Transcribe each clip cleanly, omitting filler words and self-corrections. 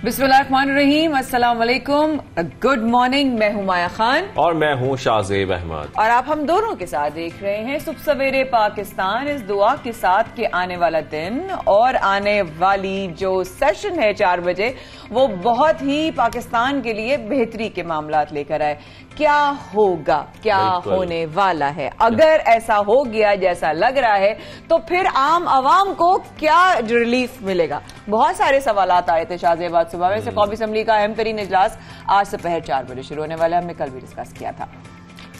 बिस्मिल्लाहिर्रहमानिर्रहीम, अस्सलाम वालेकुम, गुड मॉर्निंग। मैं हूं माया खान और मैं हूं शाहजेब अहमद और आप हम दोनों के साथ देख रहे हैं सुबह सवेरे पाकिस्तान। इस दुआ के साथ कि आने वाला दिन और आने वाली जो सेशन है 4 बजे वो बहुत ही पाकिस्तान के लिए बेहतरी के मामलात लेकर आए। क्या होगा, क्या होने वाला है? अगर ऐसा हो गया जैसा लग रहा है तो फिर आम आवाम को क्या रिलीफ मिलेगा? बहुत सारे सवालात आए थे शाहजेब आज सुबह में से। कौमी असम्बली का अहम तरीन इजलास आज दोपहर 4 बजे शुरू होने वाला है। हमने कल भी डिस्कस किया था।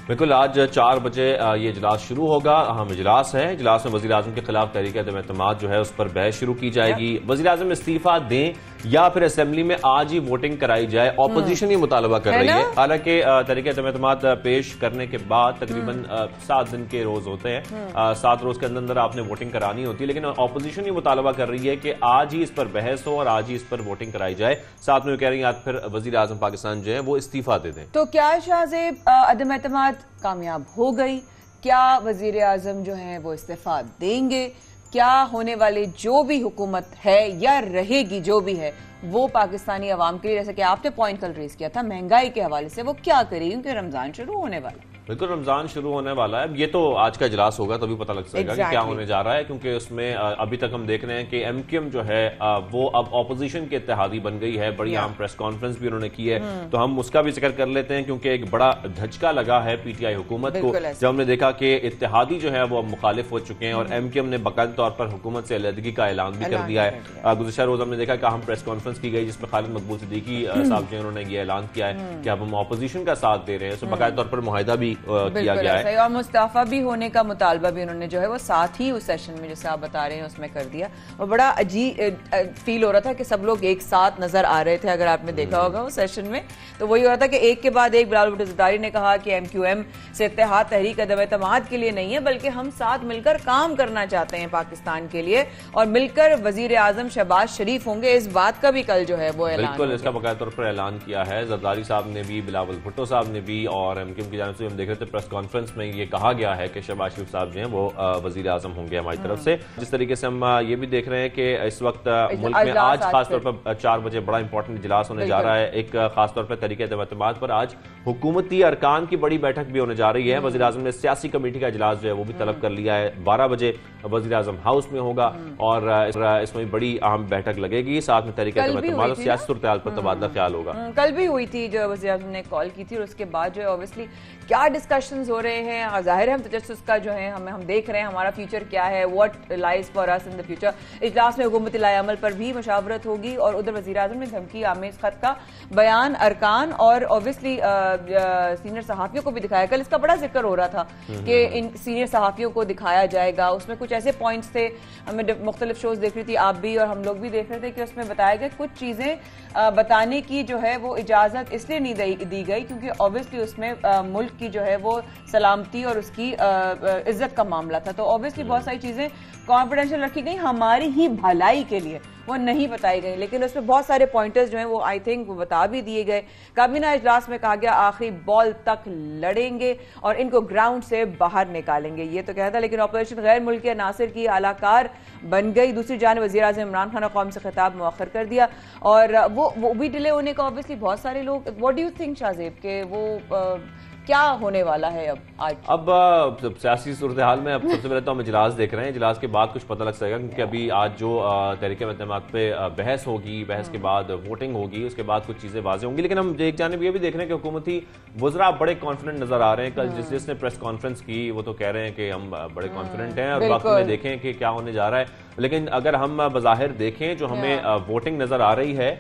बिल्कुल, आज 4 बजे ये इजलास शुरू होगा। अहम इजलास है। इजलास में वज़ीर आज़म के खिलाफ तहरीक-ए-एतमाद जो है उस पर बहस शुरू की जाएगी। वज़ीर आज़म इस्तीफा दें या फिर असेंबली में आज ही वोटिंग कराई जाए, ऑपोजिशन ये मुतालबा कर रही है। हालांकि तहरीक-ए-एतमाद पेश करने के बाद तकरीबन 7 दिन के रोज होते हैं, 7 रोज के अंदर अंदर आपने वोटिंग करानी होती है, लेकिन ऑपोजिशन ये मुतालबा कर रही है कि आज ही इस पर बहस हो और आज ही इस पर वोटिंग कराई जाए। साथ में कह रही है आज फिर वज़ीर आज़म पाकिस्तान जो है वो इस्तीफा दे दें। तो क्या शाहजेब अदम एतमाद कामयाब हो गई? क्या वजीर आजम जो है वो इस्तीफा देंगे? क्या होने वाली जो भी हुकूमत है या रहेगी जो भी है वो पाकिस्तानी अवाम के लिए, जैसे कि आपने पॉइंट कल रेज किया था महंगाई के हवाले से, वो क्या करेगी? क्योंकि रमजान शुरू होने वाला है। बिल्कुल, रमजान शुरू होने वाला है। ये तो आज का इजलास होगा तभी पता लग सकेगा कि क्या होने जा रहा है, क्योंकि उसमें अभी तक हम देख रहे हैं कि एमक्यूएम जो है वो अब ऑपोजिशन के इत्तेहादी बन गई है। बड़ी अहम प्रेस कॉन्फ्रेंस भी उन्होंने की है, तो हम उसका भी जिक्र कर लेते हैं, क्योंकि एक बड़ा धचका लगा है पीटीआई हुकूमत को जब हमने देखा कि इत्तेहादी जो है वो अब मुखालिफ हो चुके हैं और एमक्यूएम ने बाकायदा तौर पर हुकूमत से अलहदगी का ऐलान भी कर दिया है। गुज़श्ता रोज हमने देखा कि अहम प्रेस कॉन्फ्रेंस की गई जिसमें खालिद मकबूल सिद्दीकी साहब जो उन्होंने ये ऐलान किया है कि अब हम ऑपोजिशन का साथ दे रहे हैं। तो बाकायदा तौर पर मुआहिदा भी किया गया है और मुस्तफा भी होने का मुतालबा भी उन्होंने जो है वो साथ ही उस सेशन में जैसे आप बता रहे हैं उसमें कर दिया। और बड़ा अजीब फील हो रहा था कि सब लोग एक साथ नजर आ रहे थे। अगर आपने देखा होगा उस सेशन में तो वही हो रहा था कि एक के बाद एक बिलावल भुट्टो ज़रदारी ने कहा कि एमक्यूएम से इत्तेहाद तहरीक अदम-ए-एतमाद के लिए नहीं है, बल्कि हम साथ मिलकर काम करना चाहते हैं पाकिस्तान के लिए और मिलकर वजीर आजम शहबाज शरीफ होंगे। इस बात का भी कल जो है वो ऐलान, बिल्कुल इसका बाकायदा तौर पर ऐलान किया है। ज़रदारी साहब ने भी, बिलावल भुट्टो साहब ने भी, और एमक्यूएम की जानिब से हम देख रहे थे प्रेस कॉन्फ्रेंस में ये कहा गया है कि शहबाज शरीफ साहब जो हैं वो वजीर आजम होंगे हमारी तरफ से। जिस तरीके से हम ये भी देख रहे हैं कि इस वक्त मुल्क में आज खासतौर पर 4 बजे बड़ा इंपॉर्टेंट इजलास होने जा रहा है। एक खासतौर पर तहरीक-ए-एतमाद पर आज हुकूमती अरकान की बड़ी बैठक भी होने जा रही है। वजीर आजम ने सियासी कमेटी का इजलास जो है वो भी तलब कर लिया है। 12 बजे वजीर आजम हाउस में होगा और इसमें बड़ी अहम बैठक लगेगी। साथ में तहरीक-ए-एतमाद और सियासी सूरत-ए-हाल पर तबादला ख्याल होगा। कल भी हुई थी जो वजीर आजम ने कॉल की थी और उसके बाद जो है ऑब्वियसली क्या डिस्कशंस हो रहे हैं। जाहिर है हम तजस्सुस का जो है हम देख रहे हैं हमारा फ्यूचर क्या है, what lies for us in the future. इजलास में हुकूमती लाएअमल पर भी मशावरत होगी और उधर वजीर आजम ने धमकी आमेज खत का बयान अरकान और ऑब्वियसली सीनियर सहाफियों को भी दिखाया। कल इसका बड़ा जिक्र हो रहा था कि इन सीनियर सहाफियों को दिखाया जाएगा। उसमें कुछ ऐसे पॉइंट्स थे, हमें मुख्तलिफ शोज देख रही थी, आप भी और हम लोग भी देख रहे थे कि उसमें बताया गया कुछ चीजें बताने की जो है वो इजाजत इसलिए नहीं दी गई क्योंकि ऑब्वियसली उसमें मुल्क की जो है वो सलामती और उसकी इज्जत का मामला था। तो ऑब्वियसली बहुत सारी चीजें कॉन्फिडेंशियल रखी गई हमारी ही भलाई के लिए, वो नहीं बताई गई, लेकिन उसमें बहुत सारे पॉइंटर्स जो हैं वो आई थिंक वो बता भी दिए गए। काबीना इजलास में कहा गया आखिरी बॉल तक लड़ेंगे और इनको ग्राउंड से बाहर निकालेंगे, ये तो कहता। लेकिन ऑपरेशन गैर मुल्की अनासिर की आलाकार बन गई। दूसरी जानिब वज़ीर आज़म इमरान खान ने कौम से खिताब मुअख्खर कर दिया और वो भी डिले होने का ऑब्वियसली बहुत सारे लोग। What do you think Shahzeb के वो क्या होने वाला है आज? अब सियासी सूरत हाल में अब सबसे पहले तो हम इजलास देख रहे हैं। इजलास के बाद कुछ पता लग सकेगा, क्योंकि अभी आज जो तहरीक-ए-एतमाद पे बहस होगी, बहस के बाद वोटिंग होगी, उसके बाद कुछ चीजें वाज़ेह होंगी। लेकिन हम एक जानिब ये भी देख रहे हैं कि हुकूमती वज़रा बड़े कॉन्फिडेंट नजर आ रहे हैं। कल जिसने प्रेस कॉन्फ्रेंस की वो तो कह रहे हैं कि हम बड़े कॉन्फिडेंट हैं और वक्त में देखें कि क्या होने जा रहा है। लेकिन अगर हम बज़ाहिर देखें जो हमें वोटिंग नजर आ रही है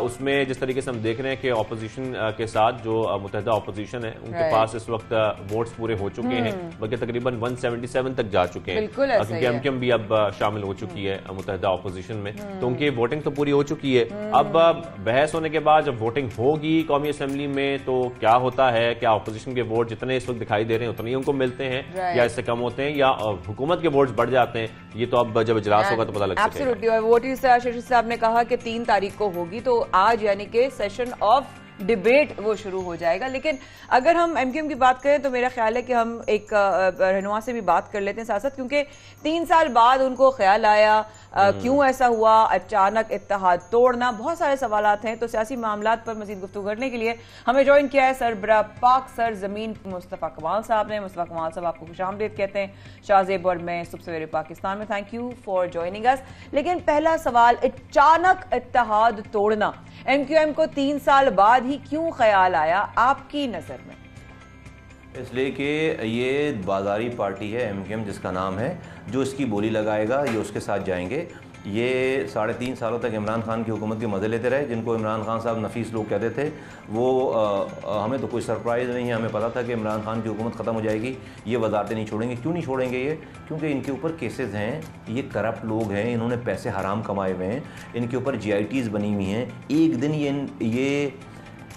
उसमें जिस तरीके से हम देख रहे हैं कि ऑपोजिशन के साथ जो मुतहदा ऑपोजिशन है उनके पास इस वक्त वोट्स पूरे हो चुके हैं, बल्कि तकरीबन 177 तक जा चुके हैं, क्योंकि एमक्यूएम भी अब शामिल हो चुकी है मुत्तहिदा ऑपोजिशन में, तो उनकी वोटिंग तो पूरी हो चुकी है। अब बहस होने के बाद जब वोटिंग होगी कौमी असेंबली में तो क्या होता है, क्या ऑपोजिशन के वोट जितने इस वक्त दिखाई दे रहे हैं उतने ही उनको मिलते हैं या इससे कम होते हैं, या हुकूमत के वोट्स बढ़ जाते हैं, ये तो अब जब इजलास होगा तो पता लग सकेगा। और वोटिंग शशि साहब ने कहा कि 3 तारीख को होगी, तो आज यानी कि सेशन ऑफ डिबेट वो शुरू हो जाएगा। लेकिन अगर हम एमक्यूएम की बात करें तो मेरा ख्याल है कि हम एक रहनुमा से भी बात कर लेते हैं साथ साथ, क्योंकि 3 साल बाद उनको ख्याल आया, क्यों ऐसा हुआ, अचानक इत्तेहाद तोड़ना, बहुत सारे सवालात हैं। तो सियासी मामलात पर मजीद गुफ्तगू करने के लिए हमें ज्वाइन किया है सरबराह पाक सर जमीन मुस्तफ़ा कमाल साहब ने। मुस्तफ़ा कमाल साहब आपको खुशामदीद कहते हैं शाहजेब और मैं सुबह सवेरे पाकिस्तान में। Thank you for joining us. लेकिन पहला सवाल, अचानक इत्तेहाद तोड़ना एमक्यूएम को 3 साल बाद ही क्यों ख्याल आया आपकी नजर में? इसलिए कि ये बाजारी पार्टी है एमक्यूएम जिसका नाम है, जो इसकी बोली लगाएगा ये उसके साथ जाएंगे। ये 3.5 सालों तक इमरान खान की हुकूमत के मज़े लेते रहे, जिनको इमरान खान साहब नफीस लोग कहते थे। वो हमें तो कोई सरप्राइज़ नहीं है, हमें पता था कि इमरान खान की हुकूमत ख़त्म हो जाएगी, ये वजारतें नहीं छोड़ेंगे। क्यों नहीं छोड़ेंगे ये? क्योंकि इनके ऊपर केसेस हैं, ये करप्ट लोग हैं, इन्होंने पैसे हराम कमाए हुए हैं, इनके ऊपर GITs बनी हुई हैं। एक दिन ये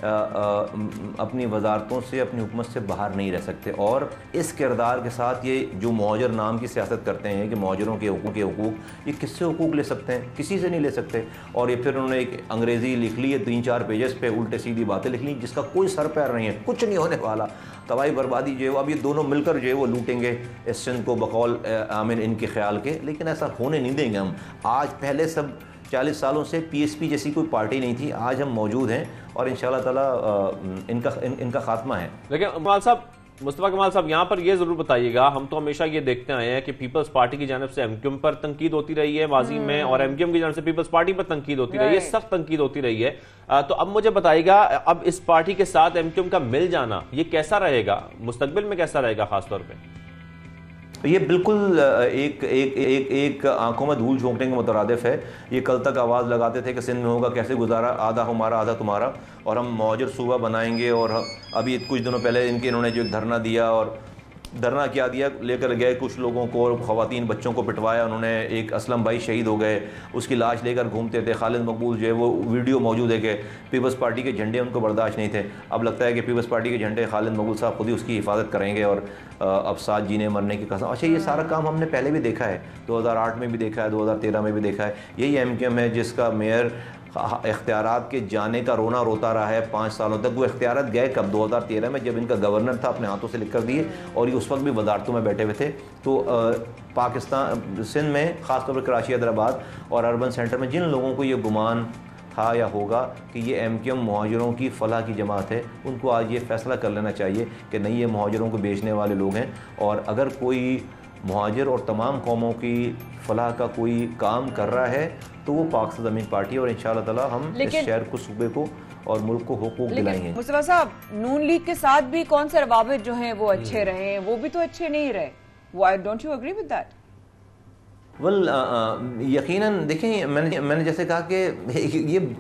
अपनी वजारतों से, अपनी हुकूमत से बाहर नहीं रह सकते। और इस किरदार के साथ ये जो मुहाजिर नाम की सियासत करते हैं कि मुहाजिरों के हुकूक, ये किससे हुकूक ले सकते हैं? किसी से नहीं ले सकते। और ये फिर उन्होंने एक अंग्रेज़ी लिख ली है 3-4 पेजेस पे, उल्टे सीधी बातें लिख ली जिसका कोई सर पैर नहीं है, कुछ नहीं होने वाला। तबाही बर्बादी जो है वो अब ये दोनों मिलकर जो है वो लूटेंगे इस सिंध को बकौल आमिन इनके ख्याल के, लेकिन ऐसा होने नहीं देंगे हम। आज पहले सब 40 सालों से PSP जैसी कोई पार्टी नहीं थी, आज हम मौजूद हैं और इंशाल्लाह ताला इनका खात्मा है। लेकिन मुस्तफ़ा कमाल साहब यहाँ पर ये जरूर बताइएगा, हम तो हमेशा ये देखते आए हैं कि पीपल्स पार्टी की जानिब से एमक्यूएम पर तनकीद होती रही है माजी में, और एमक्यूएम की जानिब से पीपल्स पार्टी पर तनकीद होती रही है, सख्त तनकीद होती रही है। तो अब मुझे बताइएगा, अब इस पार्टी के साथ एमक्यूएम का मिल जाना ये कैसा रहेगा, मुस्तकबिल में कैसा रहेगा खासतौर पर? ये बिल्कुल एक आंखों में धूल झोंकने के मुतरादिफ है। ये कल तक आवाज़ लगाते थे कि सिंध में होगा कैसे गुजारा, आधा हमारा आधा तुम्हारा, और हम मुहाजिर सूबा बनाएंगे। और अभी कुछ दिनों पहले इन्होंने जो धरना दिया, और धरना क्या दिया, लेकर गए कुछ लोगों को, ख़वातीन बच्चों को पिटवाया उन्होंने। एक असलम भाई शहीद हो गए, उसकी लाश लेकर घूमते थे। खालिद मकबूल जो है वो वीडियो मौजूद है कि पीपल्स पार्टी के झंडे उनको बर्दाश्त नहीं थे। अब लगता है कि पीपल्स पार्टी के झंडे खालिद मकबूल साहब खुद ही उसकी हिफाजत करेंगे, और अब साथ जीने मरने की कसम। अच्छा, ये सारा काम हमने पहले भी देखा है, 2008 में भी देखा है, 2013 में भी देखा है। यही एमक्यूएम है जिसका मेयर इख्तियारात के जाने का रोना रोता रहा है 5 सालों तक। वो इख्तियारात गए कब? 2013 में, जब इनका गवर्नर था, अपने हाथों से लिख कर दिए, और ये उस वक्त भी वजारतों में बैठे हुए थे। तो पाकिस्तान सिंध में ख़ासतौर पर कराची, हैदराबाद और अर्बन सेंटर में जिन लोगों को ये गुमान था या होगा कि ये एमक्यूएम मुहाजिरों की फलाह की जमात है, उनको आज ये फ़ैसला कर लेना चाहिए कि नहीं, ये मुहाजिरों को बेचने वाले लोग हैं। और अगर कोई मुहाजिर और तमाम कौमों की फलाह का कोई काम कर रहा है तो वो पाक से ज़मीन पार्टी है, और इंशाअल्लाह ताला हम इस शहर को, सूबे को और मुल्क को हुकूक दिलाएंगे। मुस्तफा साहब, नून लीग के साथ भी कौन से रवाबित जो हैं वो अच्छे रहे, वो भी तो अच्छे नहीं रहे। Why don't you agree with that? यकीनन देखें, मैंने जैसे कहा कि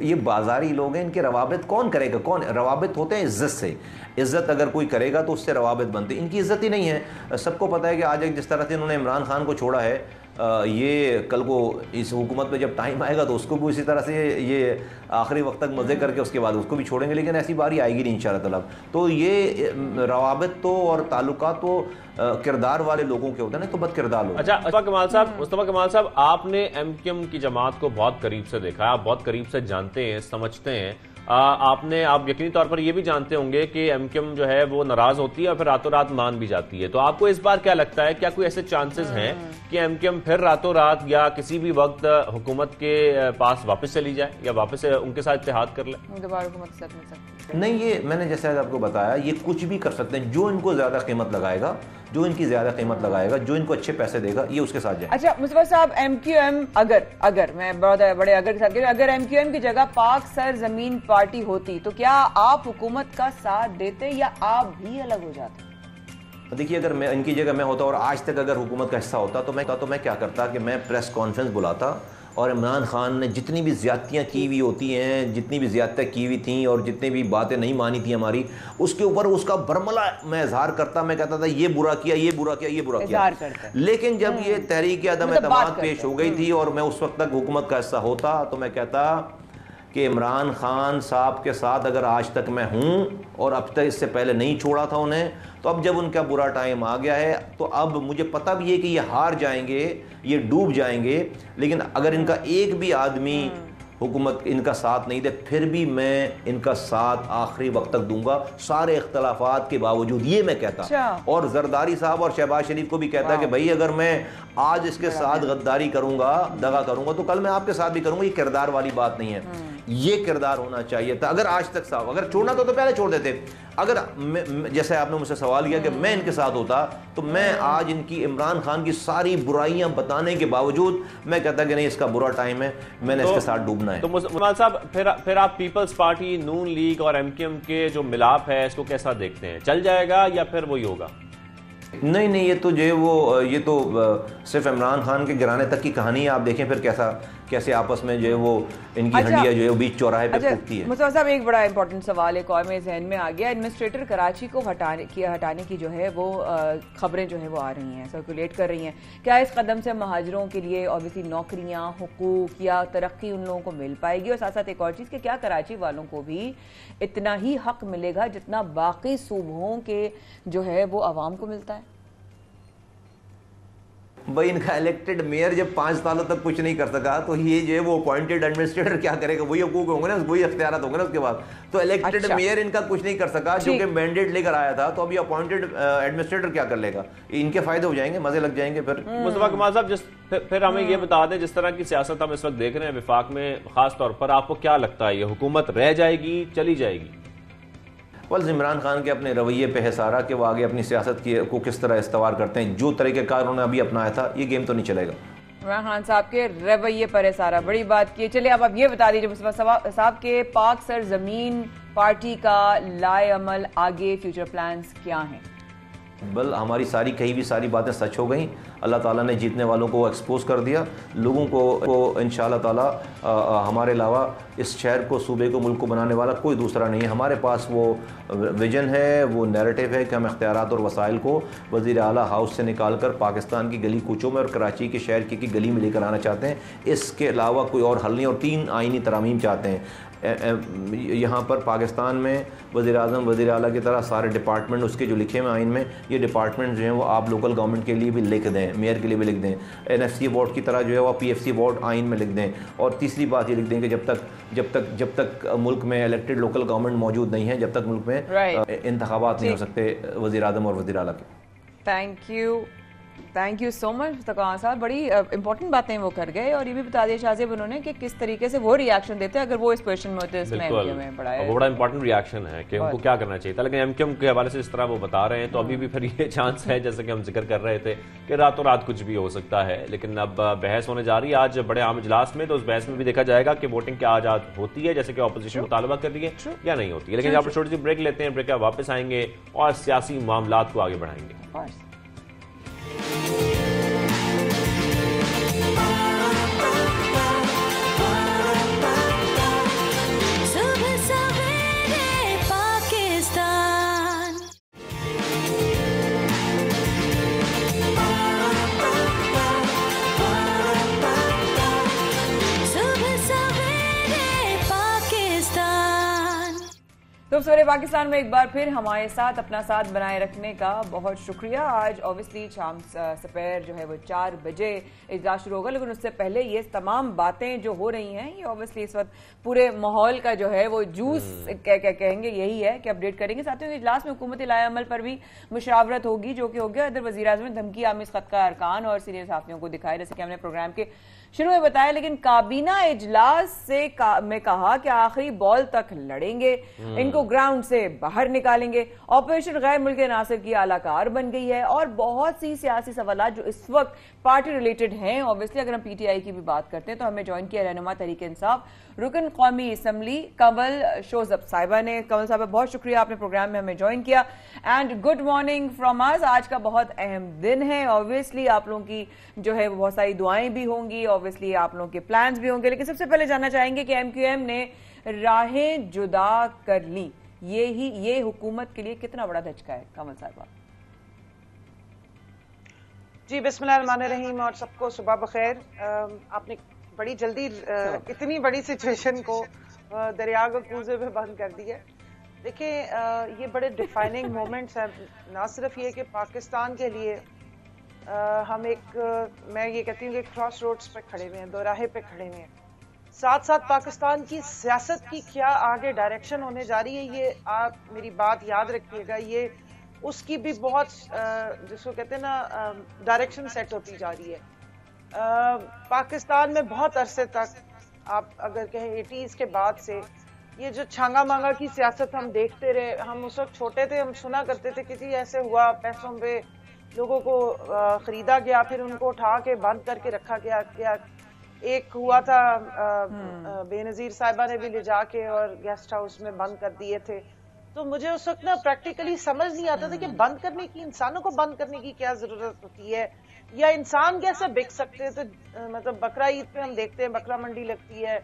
ये बाजारी लोग हैं, इनके रवाबित कौन करेगा? कौन रवाबित होते हैं? इज्जत से। इज्जत अगर कोई करेगा तो उससे रवाबित बनते। इनकी इज्जत ही नहीं है। सबको पता है कि आज एक जिस तरह से इन्होंने इमरान खान को छोड़ा है, ये कल को इस हुकूमत में जब टाइम आएगा तो उसको भी इसी तरह से ये आखिरी वक्त तक मज़े करके उसके बाद उसको भी छोड़ेंगे। लेकिन ऐसी बारी आएगी नहीं इंशाअल्लाह ताला। तो ये रवाबित तो और ताल्लुकात तो किरदार वाले लोगों के होते हैं ना, तो बद किरदार लोग। अच्छा, मुस्तफा कमाल साहब, आपने एमक्यूएम की जमात को बहुत करीब से देखा है, आप बहुत करीब से जानते हैं, समझते हैं। आप यकीनी तौर पर यह भी जानते होंगे कि एमक्यूएम जो है वो नाराज होती है और फिर रातों रात मान भी जाती है। तो आपको इस बार क्या लगता है, क्या कोई ऐसे चांसेस हैं कि एमक्यूएम फिर रातों रात या किसी भी वक्त हुकूमत के पास वापस चली जाए या वापस उनके साथ इत्तेहाद कर ले? दोबारा हुकूमत के साथ मिल सकती है? नहीं, ये मैंने जैसे आपको बताया, ये कुछ भी कर सकते हैं। जो इनको ज्यादा कीमत लगाएगा, जो इनकी ज्यादा कीमत लगाएगा, जो इनको अच्छे पैसे देगा, ये उसके साथ जाए। अच्छा मुस्तफा साहब, एमक्यूएम अगर मैं बड़े अगर के साथ अगर एमक्यूएम की जगह पाक सर जमीन पार्टी होती तो क्या आप हुकूमत का साथ देते या आप भी अलग हो जाते? देखिए, अगर मैं इनकी जगह मैं होता और आज तक अगर हुकूमत का हिस्सा होता तो मैं क्या करता कि मैं प्रेस कॉन्फ्रेंस बुलाता और इमरान खान ने जितनी भी ज़्यादतियाँ की हुई होती हैं, जितनी भी ज़्यादतियाँ की हुई थी और जितनी भी बातें नहीं मानी थी हमारी, उसके ऊपर उसका बरमला मैं इजहार करता, मैं कहता था ये बुरा किया, ये बुरा किया, ये बुरा किया। लेकिन जब ये तहरीक अदम एतमाद पेश हो गई थी और मैं उस वक्त तक हुकूमत का हिस्सा होता, तो मैं कहता कि इमरान खान साहब के साथ अगर आज तक मैं हूँ और अब तक इससे पहले नहीं छोड़ा था उन्हें, तो अब जब उनका बुरा टाइम आ गया है तो अब मुझे पता भी है कि ये हार जाएंगे, ये डूब जाएंगे, लेकिन अगर इनका एक भी आदमी हुकूमत इनका साथ नहीं दे, फिर भी मैं इनका साथ आखिरी वक्त तक दूंगा, सारे इख्तलाफात के बावजूद, ये मैं कहता। और जरदारी साहब और शहबाज शरीफ को भी कहता कि भाई अगर मैं आज इसके साथ गद्दारी करूंगा, दगा करूंगा, तो कल मैं आपके साथ भी करूंगा। ये किरदार वाली बात नहीं है, ये किरदार होना चाहिए था। अगर आज तक साहब अगर छोड़ना तो पहले छोड़ देते। अगर जैसे आपने मुझसे सवाल किया कि मैं इनके साथ होता, तो मैं आज इनकी इमरान खान की सारी बुराइयां बताने के बावजूद मैं कहता कि नहीं, इसका बुरा टाइम है, मैंने इसके साथ डूबना है। तो मुसलमान साहब, फिर आप पीपल्स पार्टी, नून लीग और एमक्यूएम के जो मिलाप है, इसको कैसा देखते हैं? चल जाएगा या फिर वही होगा? नहीं, ये तो जो है ये तो सिर्फ इमरान खान के गिराने तक की कहानी है। आप देखें फिर कैसे आपस में जो है वो इनकी हड्डियां जो है वो बीच चौराहे पे फूटती है। मुस्तफा साहब, एक बड़ा इंपॉर्टेंट सवाल एक और मेरे जहन में आ गया। एडमिनिस्ट्रेटर कराची को हटाने की जो है वो खबरें जो है वो आ रही हैं, सर्कुलेट कर रही हैं। क्या इस कदम से महाजरों के लिए ऑब्वियसली नौकरियां, हुकूक या तरक्की उन लोगों को मिल पाएगी? और साथ साथ एक और चीज़ कि क्या कराची वालों को भी इतना ही हक मिलेगा जितना बाकी सूबों के जो है वो आवाम को मिलता है? भाई इनका इलेक्टेड मेयर जब 5 सालों तक कुछ नहीं कर सका, तो ये जो है वो अपॉइंटेड एडमिनिस्ट्रेटर क्या करेगा? वही हुकूक होंगे ना, वही अख्तियारात होंगे ना उसके बाद। तो इलेक्टेड मेयर इनका कुछ नहीं कर सका, जो कि मैंडेट लेकर आया था, तो अभी अपॉइंटेड एडमिनिस्ट्रेटर क्या कर लेगा? इनके फायदे हो जाएंगे, मजे लग जाएंगे फिर। मुस्तफा कमाल साहब, फिर हमें ये बता दें, जिस तरह की सियासत हम इस वक्त देख रहे हैं विफाक में, खास तौर पर आपको क्या लगता है, ये हुकूमत रह जाएगी, चली जाएगी? बस इमरान खान के अपने रवैये पे है सारा कि वो आगे अपनी सियासत को किस तरह इस्तेमाल करते हैं। जो तरीक़ेकार उन्होंने अभी अपनाया था, ये गेम तो नहीं चलेगा। इमरान खान साहब के रवैये पर है सारा, बड़ी बात की। चलिए अब आप ये बता दीजिए मुस्तफा साहब के पाक सरजमीन पार्टी का लाए अमल, आगे फ्यूचर प्लान्स क्या हैं? बल हमारी सारी कही भी सारी बातें सच हो गई। अल्लाह ताला ने जीतने वालों को एक्सपोज कर दिया। लोगों को इंशाअल्लाह ताला हमारे अलावा इस शहर को, सूबे को, मुल्क को बनाने वाला कोई दूसरा नहीं है। हमारे पास वो विजन है, वो नैरेटिव है कि हम इख्तियारात और वसाइल को वज़ीर आला हाउस से निकाल कर पाकिस्तान की गली कूचों में और कराची के शहर की गली में लेकर आना चाहते हैं। इसके अलावा कोई और हल नहीं। और 3 आईनी तरामीम चाहते हैं। यहाँ पर पाकिस्तान में वज़ीर आज़म, वज़ीर आला की तरह सारे डिपार्टमेंट उसके जो लिखे हुए आइन में, ये डिपार्टमेंट जो हैं वो आप लोकल गवर्नमेंट के लिए भी लिख दें, मेयर के लिए भी लिख दें। NFC बोर्ड की तरह जो है वो PFC बोर्ड आइन में लिख दें। और तीसरी बात ये लिख दें कि जब तक मुल्क में इलेक्टेड लोकल गवर्नमेंट मौजूद नहीं है, जब तक मुल्क में इंतखाबात नहीं हो सकते वज़ीर आज़म और वज़ीर आला के। Thank you so much Mustafa साहब, बड़ी इंपॉर्टेंट बातें वो कर गए। और ये भी बता दिया शाहजेब उन्होंने कि किस तरीके से वो रिएक्शन देते हैं अगर वो इस पोजीशन में होते। इसमें बड़ा इंपॉर्टेंट रिएक्शन है कि उनको क्या करना चाहिए था। लेकिन एमक्यूएम के हवाले से इस तरह वो बता रहे हैं, तो अभी भी फिर ये चांस है, जैसे कि हम जिक्र कर रहे थे, कि रातों रात कुछ भी हो सकता है। लेकिन अब बहस होने जा रही है आज बड़े आम इजलास में, तो उस बहस में भी देखा जाएगा कि वोटिंग क्या आजाद होती है, जैसे कि ऑपोजिशन मुतालबा कर रही है, या नहीं होती है। लेकिन यहाँ पर छोटी सी ब्रेक लेते हैं, ब्रेक के वापस आएंगे और सियासी मामलात को आगे बढ़ाएंगे। तो सवेरे पाकिस्तान में एक बार फिर हमारे साथ अपना साथ बनाए रखने का बहुत शुक्रिया। आज ऑब्वियसली शाम सपहर जो है वो 4 बजे इजलास शुरू होगा, लेकिन उससे पहले ये तमाम बातें जो हो रही हैं, ये ऑब्वियसली इस वक्त पूरे माहौल का जो है वो जूस कहेंगे, यही है कि अपडेट करेंगे। साथियों, इजलास में हुकूमती लाए अमल पर भी मुशावरत होगी, जो कि हो गया। इधर वज़ीर आज़म ने धमकी आमिज़ खत का अरकान और सीनियर साथियों को दिखाया, जैसे कि हमने प्रोग्राम के शुरू में बताया। लेकिन काबीना इजलास में कहा कि आखिरी बॉल तक लड़ेंगे, इनको ग्राउंड से बाहर निकालेंगे। ऑपरेशन गैर मुल्की नासिर की आलाकार बन गई है और बहुत सी सियासी सवाल जो इस वक्त पार्टी रिलेटेड हैं। ऑब्वियसली अगर हम पीटीआई की भी बात करते हैं तो हमें ज्वाइन किया रहनुमा तहरीक इंसाफ रुकन कौमी असम्बली कंवल शोजब साहिबा ने। कंवल साहिबा, बहुत शुक्रिया आपने प्रोग्राम में हमें ज्वाइन किया and good morning from us. आज का बहुत अहम दिन है। ऑब्वियसली आप लोगों की जो है बहुत सारी दुआएं भी होंगी, ऑब्वियसली आप लोगों के प्लान्स भी होंगे, लेकिन सबसे पहले जानना चाहेंगे कि एमक्यूएम ने राहें जुदा कर ली, ये हुकूमत के लिए कितना बड़ा धचका है? कंवल साहिबा जी, बिस्मिल्लाहिर्रहमानिर्रहीम और सबको सुबह बखैर। आपने बड़ी जल्दी इतनी बड़ी सिचुएशन को दरिया के कूजे में बंद कर दिया। देखिए, ये बड़े डिफाइनिंग मोमेंट्स हैं, ना सिर्फ ये कि पाकिस्तान के लिए हम मैं ये कहती हूँ कि क्रॉस रोड्स पे खड़े हुए हैं, दोराहे पे खड़े हुए हैं, साथ साथ पाकिस्तान की सियासत की क्या आगे डायरेक्शन होने जा रही है, ये आप मेरी बात याद रखिएगा, ये उसकी भी बहुत जिसको कहते हैं ना डायरेक्शन सेट होती जा रही है। पाकिस्तान में बहुत अरसे तक, आप अगर कहें 80s के बाद से, ये जो छांगा मांगा की सियासत हम देखते रहे। हम उस वक्त छोटे थे, हम सुना करते थे कि जी ऐसे हुआ, पैसों पे लोगों को खरीदा गया, फिर उनको उठा के बंद करके रखा गया। क्या एक हुआ था बेनजीर साहिबा ने भी ले जाके और गेस्ट हाउस में बंद कर दिए थे। तो मुझे उस वक्त ना प्रैक्टिकली समझ नहीं आता था कि बंद करने की, इंसानों को बंद करने की क्या जरूरत होती है, या इंसान कैसे बिक सकते हैं। तो मतलब बकरा ईद पे हम देखते हैं बकरा मंडी लगती है,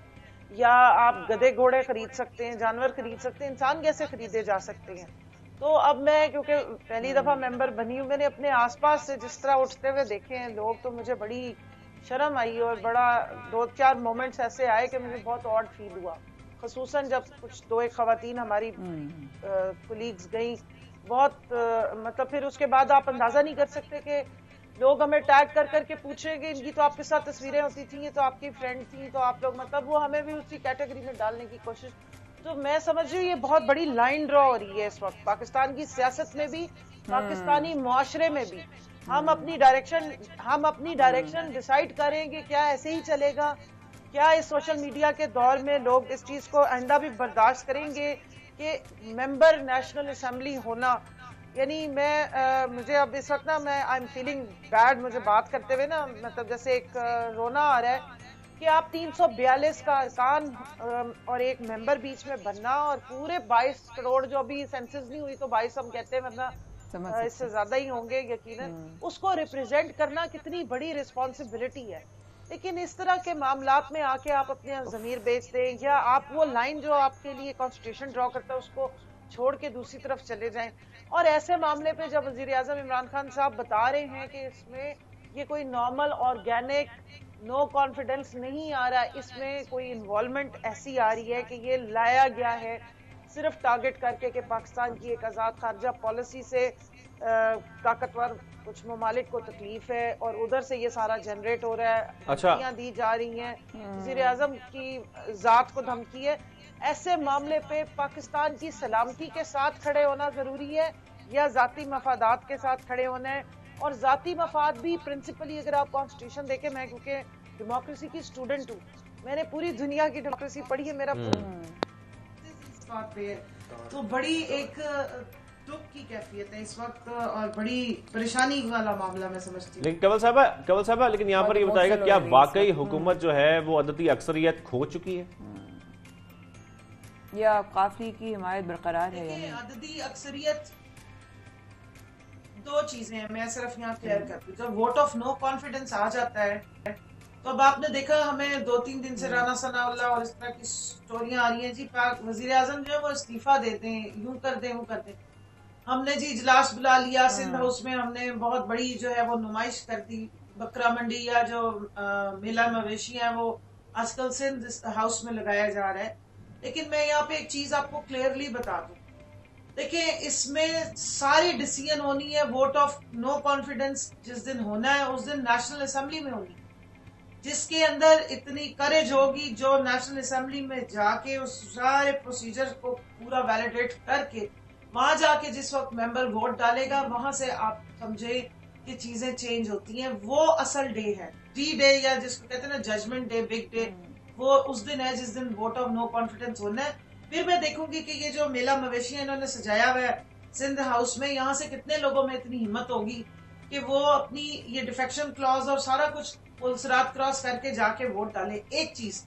या आप गधे घोड़े खरीद सकते हैं, जानवर खरीद सकते हैं, इंसान कैसे खरीदे जा सकते हैं। तो अब मैं क्योंकि पहली दफा मेंबर बनी हूँ, मैंने अपने आसपास से जिस तरह उठते हुए देखे हैं लोग, तो मुझे बड़ी शर्म आई और बड़ा 2-4 मोमेंट्स ऐसे आए कि मुझे बहुत ऑड फील हुआ, खसूसन जब कुछ 2-1 खवातीन हमारी कोलीग्स गई। बहुत मतलब फिर उसके बाद आप अंदाजा नहीं कर सकते कि लोग हमें टैग कर करके पूछेंगे इनकी तो आपके साथ तस्वीरें होती थी, ये तो आपकी फ्रेंड थी, तो आप लोग मतलब वो हमें भी उसी कैटेगरी में डालने की कोशिश। तो मैं समझ रही हूँ ये बहुत बड़ी लाइन ड्रॉ हो रही है इस वक्त पाकिस्तान की सियासत में भी, पाकिस्तानी मुआशरे में भी। हम अपनी डायरेक्शन डिसाइड करेंगे, क्या ऐसे ही चलेगा, क्या इस सोशल मीडिया के दौर में लोग इस चीज को आइंदा भी बर्दाश्त करेंगे कि मेंबर नेशनल असेंबली होना, यानी मुझे अब इस वक्त ना आई एम फीलिंग बैड, मुझे बात करते हुए ना मतलब जैसे एक रोना आ रहा है कि आप 342 का अरकान और एक मेंबर बीच में बनना, और पूरे 22 करोड़ जो अभी सेंसस नहीं हुई तो 22 हम कहते हैं, वरना इससे ज्यादा ही होंगे यकीनन, उसको रिप्रेजेंट करना कितनी बड़ी रिस्पॉन्सिबिलिटी है। लेकिन इस तरह के मामलात में आके आप अपने ज़मीर बेच दें, या आप वो लाइन जो आपके लिए कॉन्स्टिट्यूशन ड्रॉ करता है उसको छोड़ के दूसरी तरफ चले जाएं। और ऐसे मामले पे जब वजीर आजम इमरान खान साहब बता रहे हैं कि इसमें ये कोई नॉर्मल ऑर्गेनिक नो कॉन्फिडेंस नहीं आ रहा, इसमें कोई इन्वॉल्वमेंट ऐसी आ रही है कि ये लाया गया है सिर्फ टारगेट करके कि पाकिस्तान की एक आज़ाद खारजा पॉलिसी से ताकतवर कुछ ममालिक को तकलीफ है और उधर से ये सारा जनरेट हो रहा है, धमकियां दी जा रही हैं, वज़ीर आज़म की जात को धमकी है। ऐसे मामले पे पाकिस्तान की सलामती के साथ खड़े होना जरूरी है या जाती मफादात के साथ खड़े होना है? और जाती मफाद भी प्रिंसिपली अगर आप कॉन्स्टिट्यूशन देखें, मैं क्योंकि डेमोक्रेसी की स्टूडेंट हूँ, मैंने पूरी दुनिया की डेमोक्रेसी पढ़ी है, मेरा इस बात पे है, तो बड़ी एक दुख की कैफियत है इस वक्त और बड़ी परेशानी वाला मामला मैं समझती हूँ। लेकिन कंवल साहबा लेकिन यहाँ पर ये बताएगा क्या वाकई हुकूमत जो है वो अददी अक्सरियत खो चुकी है या काफी की हिमायत बरकरार है? अददी अक्सरियत दो चीजें हैं, मैं सिर्फ यहाँ क्लियर करती हूँ। जब वोट ऑफ नो कॉन्फिडेंस आ जाता है तो अब आपने देखा हमें 2-3 दिन से राना सनाउल्लाह और इस तरह की स्टोरियां आ रही हैं जी वजीर आजम जो है वो इस्तीफा देते हैं, यूं कर दें वो कर दें। हमने जी इजलास बुला लिया सिंध हाउस में, हमने बहुत बड़ी जो है वो नुमाइश कर दी, बकरा मंडी या जो मेला मवेशी है वो आजकल सिंध हाउस में लगाया जा रहा है। लेकिन मैं यहाँ पे एक चीज आपको क्लियरली बता दूं, देखिए इसमें सारी डिसीजन होनी है, वोट ऑफ नो कॉन्फिडेंस जिस दिन होना है उस दिन नेशनल असेंबली में होनी, जिसके अंदर इतनी करेज होगी जो नेशनल असेंबली में जाके उस सारे प्रोसीजर को पूरा वैलिडेट करके वहां जाके जिस वक्त मेंबर वोट डालेगा वहां से आप समझे कि चीजें चेंज होती हैं। वो असल डे है, डी डे या जिसको कहते हैं ना जजमेंट डे, बिग डे, वो उस दिन है जिस दिन वोट ऑफ नो कॉन्फिडेंस होना है। फिर मैं देखूंगी कि ये जो मेला मवेशियां इन्होंने सजाया हुआ है सिंध हाउस में, यहाँ से कितने लोगों में इतनी हिम्मत होगी कि वो अपनी ये डिफेक्शन क्लॉज और सारा कुछ पुलसरात क्रॉस करके जाके वोट डाले। एक चीज।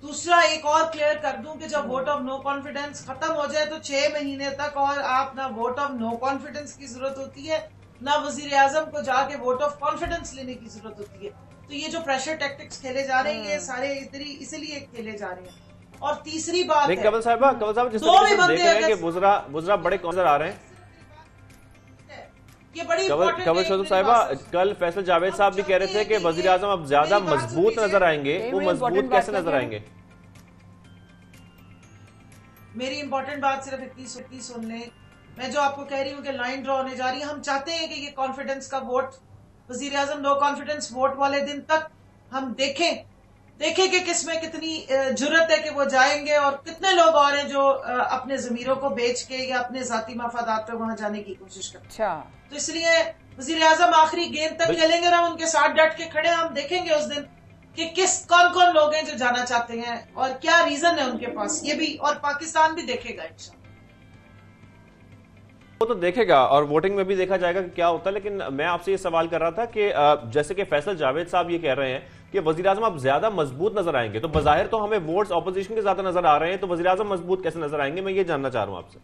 दूसरा, एक और क्लियर कर दूं कि जब वोट ऑफ नो कॉन्फिडेंस खत्म हो जाए तो 6 महीने तक और आप ना वोट ऑफ नो कॉन्फिडेंस की जरूरत होती है, ना वजीर आजम को जाके वोट ऑफ कॉन्फिडेंस लेने की जरूरत होती है। तो ये जो प्रेशर टैक्टिक्स खेले जा रहे हैं ये सारे इसलिए खेले जा रहे हैं। और तीसरी बात है, कवल साहब जिस तरीके से देख रहे हैं कि बुजरा बड़े नजर आ रहे हैं, ये बड़ी कवल साहिबा, कल फैसल जावेद साहब भी कह रहे थे कि वजीर आजम अब ज्यादा मजबूत नजर आएंगे। वो मजबूत कैसे नजर आएंगे? मेरी इंपॉर्टेंट बात सिर्फ इतनी सुन लें। मैं जो आपको कह रही हूँ कि लाइन ड्रॉ होने जा रही है। हम चाहते हैं कि ये कॉन्फिडेंस का वोट, वजीर आजम नो कॉन्फिडेंस वोट वाले दिन तक हम देखें कि किसमें कितनी जुर्रत है कि वो जाएंगे और कितने लोग और हैं जो अपने जमीरों को बेच के या अपने जाती मफादात पे वहां जाने की कोशिश करते हैं। तो इसलिए वजीर आजम आखिरी गेंद तक खेलेंगे और हम उनके साथ डट के खड़े। हम देखेंगे उस दिन कि कौन लोग हैं जो जाना चाहते हैं और क्या रीजन है उनके पास, ये भी, और पाकिस्तान भी देखेगा इंशाल्लाह। वो तो देखेगा और वोटिंग में भी देखा जाएगा कि क्या होता है। लेकिन मैं आपसे ये सवाल कर रहा था कि जैसे कि फैसल जावेद साहब ये कह रहे हैं कि वजीर आजम अब ज्यादा मजबूत नजर आएंगे, तो बजाहिर तो हमें वोट्स ऑपोजिशन के ज्यादा नजर आ रहे हैं, तो वजीर आजम मजबूत कैसे नजर आएंगे? मैं ये जानना चाह रहा हूं आपसे।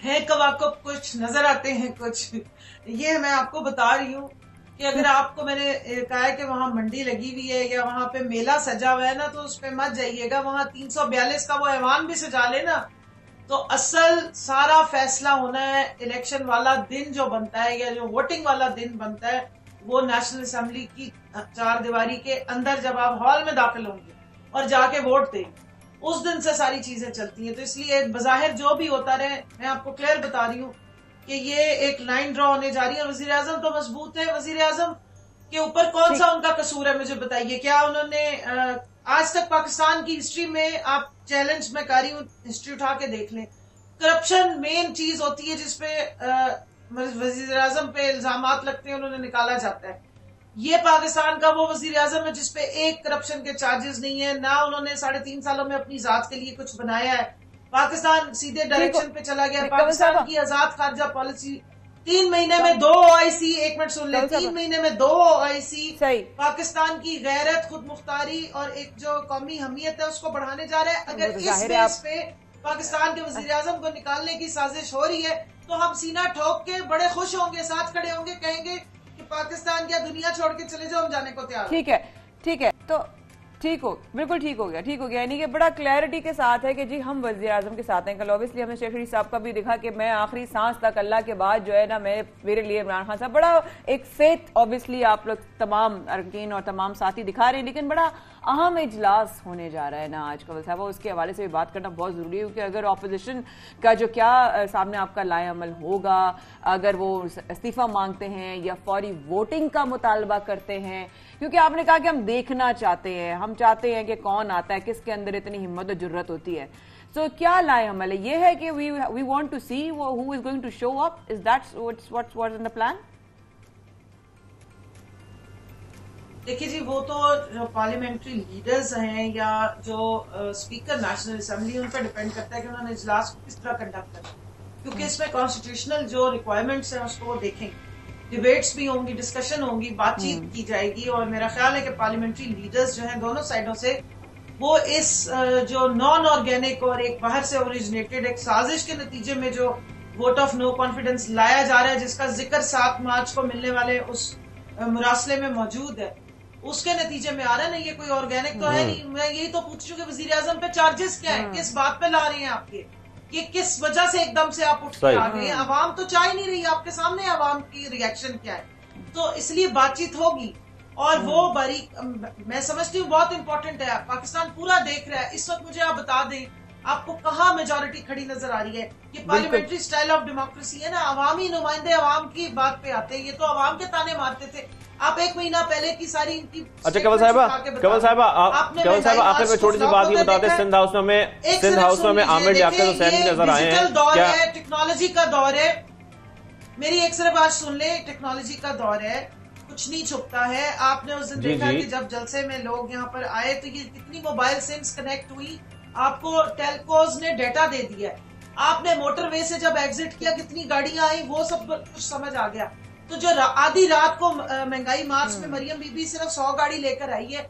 है कवाकब कुछ नजर आते हैं कुछ, ये मैं आपको बता रही हूँ कि अगर आपको मैंने कहा है कि वहां मंडी लगी हुई है या वहां पे मेला सजा हुआ है ना, तो उस पे मत जाइएगा। वहां 342 का वो ऐवान भी सजा ले ना, तो असल सारा फैसला होना है इलेक्शन वाला दिन जो बनता है या जो वोटिंग वाला दिन बनता है, वो नेशनल असेंबली की 4 दीवारी के अंदर जब आप हॉल में दाखिल होंगे और जाके वोट देंगे, उस दिन से सारी चीजें चलती हैं। तो इसलिए बजाहिर जो भी होता रहे, मैं आपको क्लियर बता रही हूँ कि ये एक लाइन ड्रॉ होने जा रही है। वजीर आजम तो मजबूत है। वजीर आजम के ऊपर कौन सा उनका कसूर है मुझे बताइए? क्या उन्होंने आज तक पाकिस्तान की हिस्ट्री में, आप चैलेंज में कर रही हूँ, हिस्ट्री उठा के देख लें, करप्शन मेन चीज होती है जिसपे वजीर आजम पे इल्जामात लगते हैं, उन्होंने निकाला जाता है। ये पाकिस्तान का वो वजीर आजम है जिसपे एक करप्शन के चार्जेस नहीं है, ना उन्होंने 3.5 सालों में अपनी जात के लिए कुछ बनाया है। पाकिस्तान सीधे डायरेक्शन पे चला गया। पाकिस्तान की आजाद खारजा पॉलिसी 3 महीने में 2 OIC, 1 मिनट सुन ले, 3 महीने में 2 OIC पाकिस्तान की गैरत, खुद मुख्तारी और एक जो कौमी हमीयत है उसको बढ़ाने जा रहे हैं। अगर इस बेस पे पाकिस्तान के वजीर आजम को निकालने की साजिश हो रही है तो हम सीना ठोक के बड़े खुश होंगे, साथ खड़े होंगे, कहेंगे कि पाकिस्तान क्या दुनिया छोड़ के चले जाओ, हम जाने को तैयार। ठीक है, तो ठीक हो, बिल्कुल ठीक हो गया। यानी कि बड़ा क्लैरिटी के साथ है कि जी हम वज़ीर आज़म के साथ हैं। कल ऑब्वियसली हमने शेख शरीफ साहब का भी देखा कि मैं आखिरी सांस तक अल्लाह के बाद जो है ना, मेरे लिए इमरान खान साहब बड़ा एक फेथ, ऑब्वियसली आप लोग तमाम अरकान और तमाम साथी दिखा रहे हैं, लेकिन बड़ा अहम इजलास होने जा रहा है ना आज कवल साहब, उसके हवाले से भी बात करना बहुत जरूरी है। क्योंकि अगर ऑपोजिशन का जो क्या सामने आपका लाए अमल होगा, अगर वो इस्तीफा मांगते हैं या फौरी वोटिंग का मुतालबा करते हैं, क्योंकि आपने कहा कि हम देखना चाहते हैं, हम चाहते हैं कि कौन आता है, किसके अंदर इतनी हिम्मत और जुर्रत होती है। सो क्या लाए अमल है? ये है कि we want to see who is going to show up, is that what's in the plan? देखिए जी, वो तो जो पार्लियामेंट्री लीडर्स हैं या जो स्पीकर नेशनल असेंबली, उन पर डिपेंड करता है कि उन्होंने इजलास को किस तरह कंडक्ट करना, क्योंकि इसमें कॉन्स्टिट्यूशनल जो रिक्वायरमेंट्स हैं उसको वो देखेंगे। डिबेट्स भी होंगी, डिस्कशन होगी, बातचीत की जाएगी, और मेरा ख्याल है कि पार्लियामेंट्री लीडर्स जो हैं दोनों साइडों से, वो इस जो नॉन ऑर्गेनिक और एक बाहर से ओरिजिनेटेड एक साजिश के नतीजे में जो वोट ऑफ नो कॉन्फिडेंस लाया जा रहा है, जिसका जिक्र 7 मार्च को मिलने वाले उस मुरासले में मौजूद है, उसके नतीजे में आ रहा है ना। ये कोई ऑर्गेनिक तो है नहीं। मैं यही तो पूछ रही हूँ कि वजीर आजम पे चार्जेस क्या है, किस बात पे ला रहे हैं आपके, ये किस वजह से एकदम से आप उठ के आ गए? आवाम तो चाह ही नहीं रही, आपके सामने आवाम की रिएक्शन क्या है। तो इसलिए बातचीत होगी और वो बारीक मैं समझती हूँ बहुत इंपॉर्टेंट है। पाकिस्तान पूरा देख रहा है इस वक्त। मुझे आप बता दें, आपको कहाँ मेजोरिटी खड़ी नजर आ रही है? ये पार्लियामेंट्री स्टाइल ऑफ डेमोक्रेसी है ना, अवामी नुमाइंदे अवाम की बात पे आते हैं। ये तो अवाम के ताने मारते थे। आप 1 महीना पहले की सारी इनकी। अच्छा कवल साहिबा, आपने छोटी सी बात ये बताते, सिंध हाउस में आमिर लियाकत हुसैन नजर आए हैं। दौर है, टेक्नोलॉजी का दौर है। मेरी एक सिर्फ बात सुन ले, टेक्नोलॉजी का दौर है। कुछ नहीं छुपता है। आपने उस दिन देखा कि जब जलसे में लोग यहाँ पर आए तो ये कितनी मोबाइल सिम्स कनेक्ट हुई, आपको टेलकोज ने डेटा दे दिया। आपने मोटरवे से जब एग्जिट किया कितनी गाड़ियां आई, वो सब कुछ समझ आ गया। तो जो आधी रात को महंगाई मार्च में मरियम बीबी सिर्फ 100 गाड़ी लेकर आई है,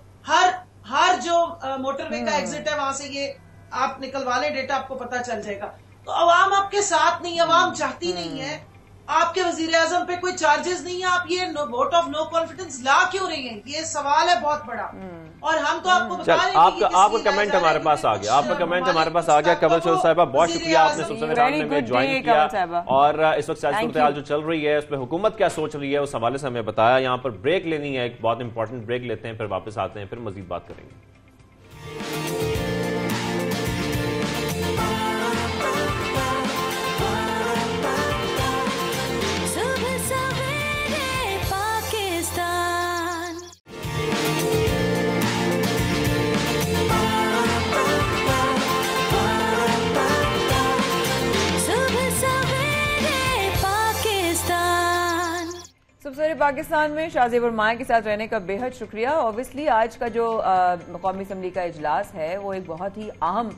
हर जो मोटरवे का एग्जिट है वहां से ये आप निकलवा ले डेटा, आपको पता चल जाएगा। तो अवाम आपके साथ नहीं, अवाम चाहती नहीं है। आपके वजीर आजम पे कोई चार्जेस नहीं है, आप ये वोट ऑफ नो कॉन्फिडेंस ला क्यों रही हैं? ये सवाल है बहुत बड़ा। और हम तो आपको बता रहे हैं कि आपका कमेंट हमारे पास आ गया, आपका कमेंट हमारे पास आ गया। कमल शोर साहिबा, बहुत शुक्रिया, आपने सबसे पहले में ज्वाइन किया और इस वक्त सूरत हाल जो चल रही है उसमें हुकूमत क्या सोच रही है उस हवाले से हमें बताया। यहाँ पर ब्रेक लेनी है, एक बहुत इंपॉर्टेंट ब्रेक लेते हैं, फिर वापस आते हैं, फिर मजीद बात करेंगे। सबसे पाकिस्तान में शाहजेब और माया के साथ रहने का बेहद शुक्रिया। ऑब्वियसली आज का जो कौमी असम्बली का इजलास है वो एक बहुत ही अहम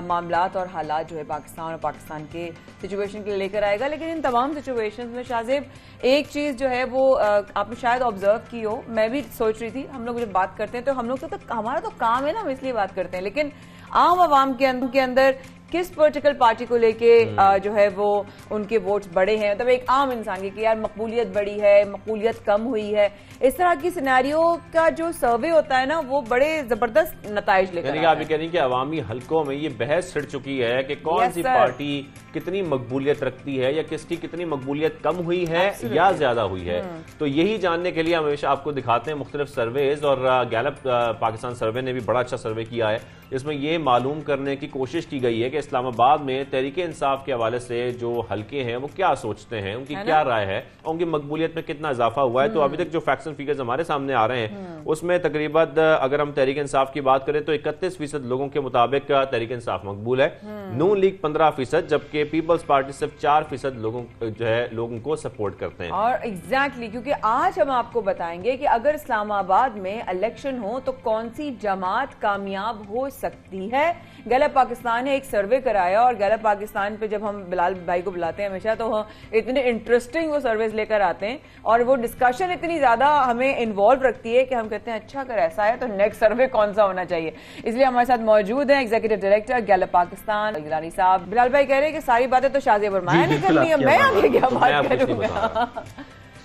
मामलात और हालात जो है पाकिस्तान और पाकिस्तान के सिचुएशन के लिए लेकर आएगा। लेकिन इन तमाम सिचुएशंस में शाहजेब एक चीज़ जो है वो आपने शायद ऑब्जर्व की हो, मैं भी सोच रही थी, हम लोग जब बात करते हैं तो हम लोग तो हमारा तो काम है ना, हम इसलिए बात करते हैं, लेकिन आम आवाम के अंदर किस पॉलिटिकल पार्टी को लेके जो है वो उनके वोट्स बढ़े हैं, मतलब एक आम इंसान की कि यार मकबूलियत बढ़ी है, मकबूलियत कम हुई है, इस तरह की सिनेरियो का जो सर्वे होता है ना वो बड़े जबरदस्त नताइज लेकर आता है। आप ये कह रही हैं कि अवामी हलकों में ये बहस छिड़ चुकी है कि कौन सी पार्टी कितनी मकबूलियत रखती है या किसकी कितनी मकबूलियत कम हुई है या ज्यादा हुई है। तो यही जानने के लिए हमेशा आपको दिखाते हैं मुख्तलिफ सर्वेज, और गैलप पाकिस्तान सर्वे ने भी बड़ा अच्छा सर्वे किया है जिसमें यह मालूम करने की कोशिश की गई है कि इस्लामाबाद में तहरीक इंसाफ के हवाले से जो हलके हैं वो क्या सोचते हैं, उनकी क्या राय है, उनकी मकबूलियत में कितना इजाफा हुआ है। तो अभी तक जो फैक्ट्स एंड फिगर्स हमारे सामने आ रहे हैं उसमें तकरीबन अगर हम तहरीक इंसाफ की बात करें तो 31% लोगों के मुताबिक तहरीक इंसाफ मकबूल है, नून लीग 15%, जबकि पीपल्स पार्टी सिर्फ 4% लोगों जो है लोगों को सपोर्ट करते हैं। और एग्जैक्टली क्योंकि आज हम आपको बताएंगे कि अगर इस्लामाबाद में इलेक्शन हो तो कौन सी जमात कामयाब हो सकती है। गैलप पाकिस्तान ने एक सर्वे कराया और गैलप पाकिस्तान पे जब हम बिलाल भाई को बुलाते हैं हमेशा तो इतने इंटरेस्टिंग वो सर्वेस लेकर आते हैं और वो डिस्कशन इतनी ज्यादा हमें इन्वॉल्व रखती है कि हम कहते हैं अच्छा अगर ऐसा है तो नेक्स्ट सर्वे कौन सा होना चाहिए। इसलिए हमारे साथ मौजूद है executive director Gallup Pakistan Gilani साहब। बिलाल भाई कह रहे हैं कि सारी बातें तो शाहजेब और माया ने करनी है, मैं आगे क्या बात करूंगा।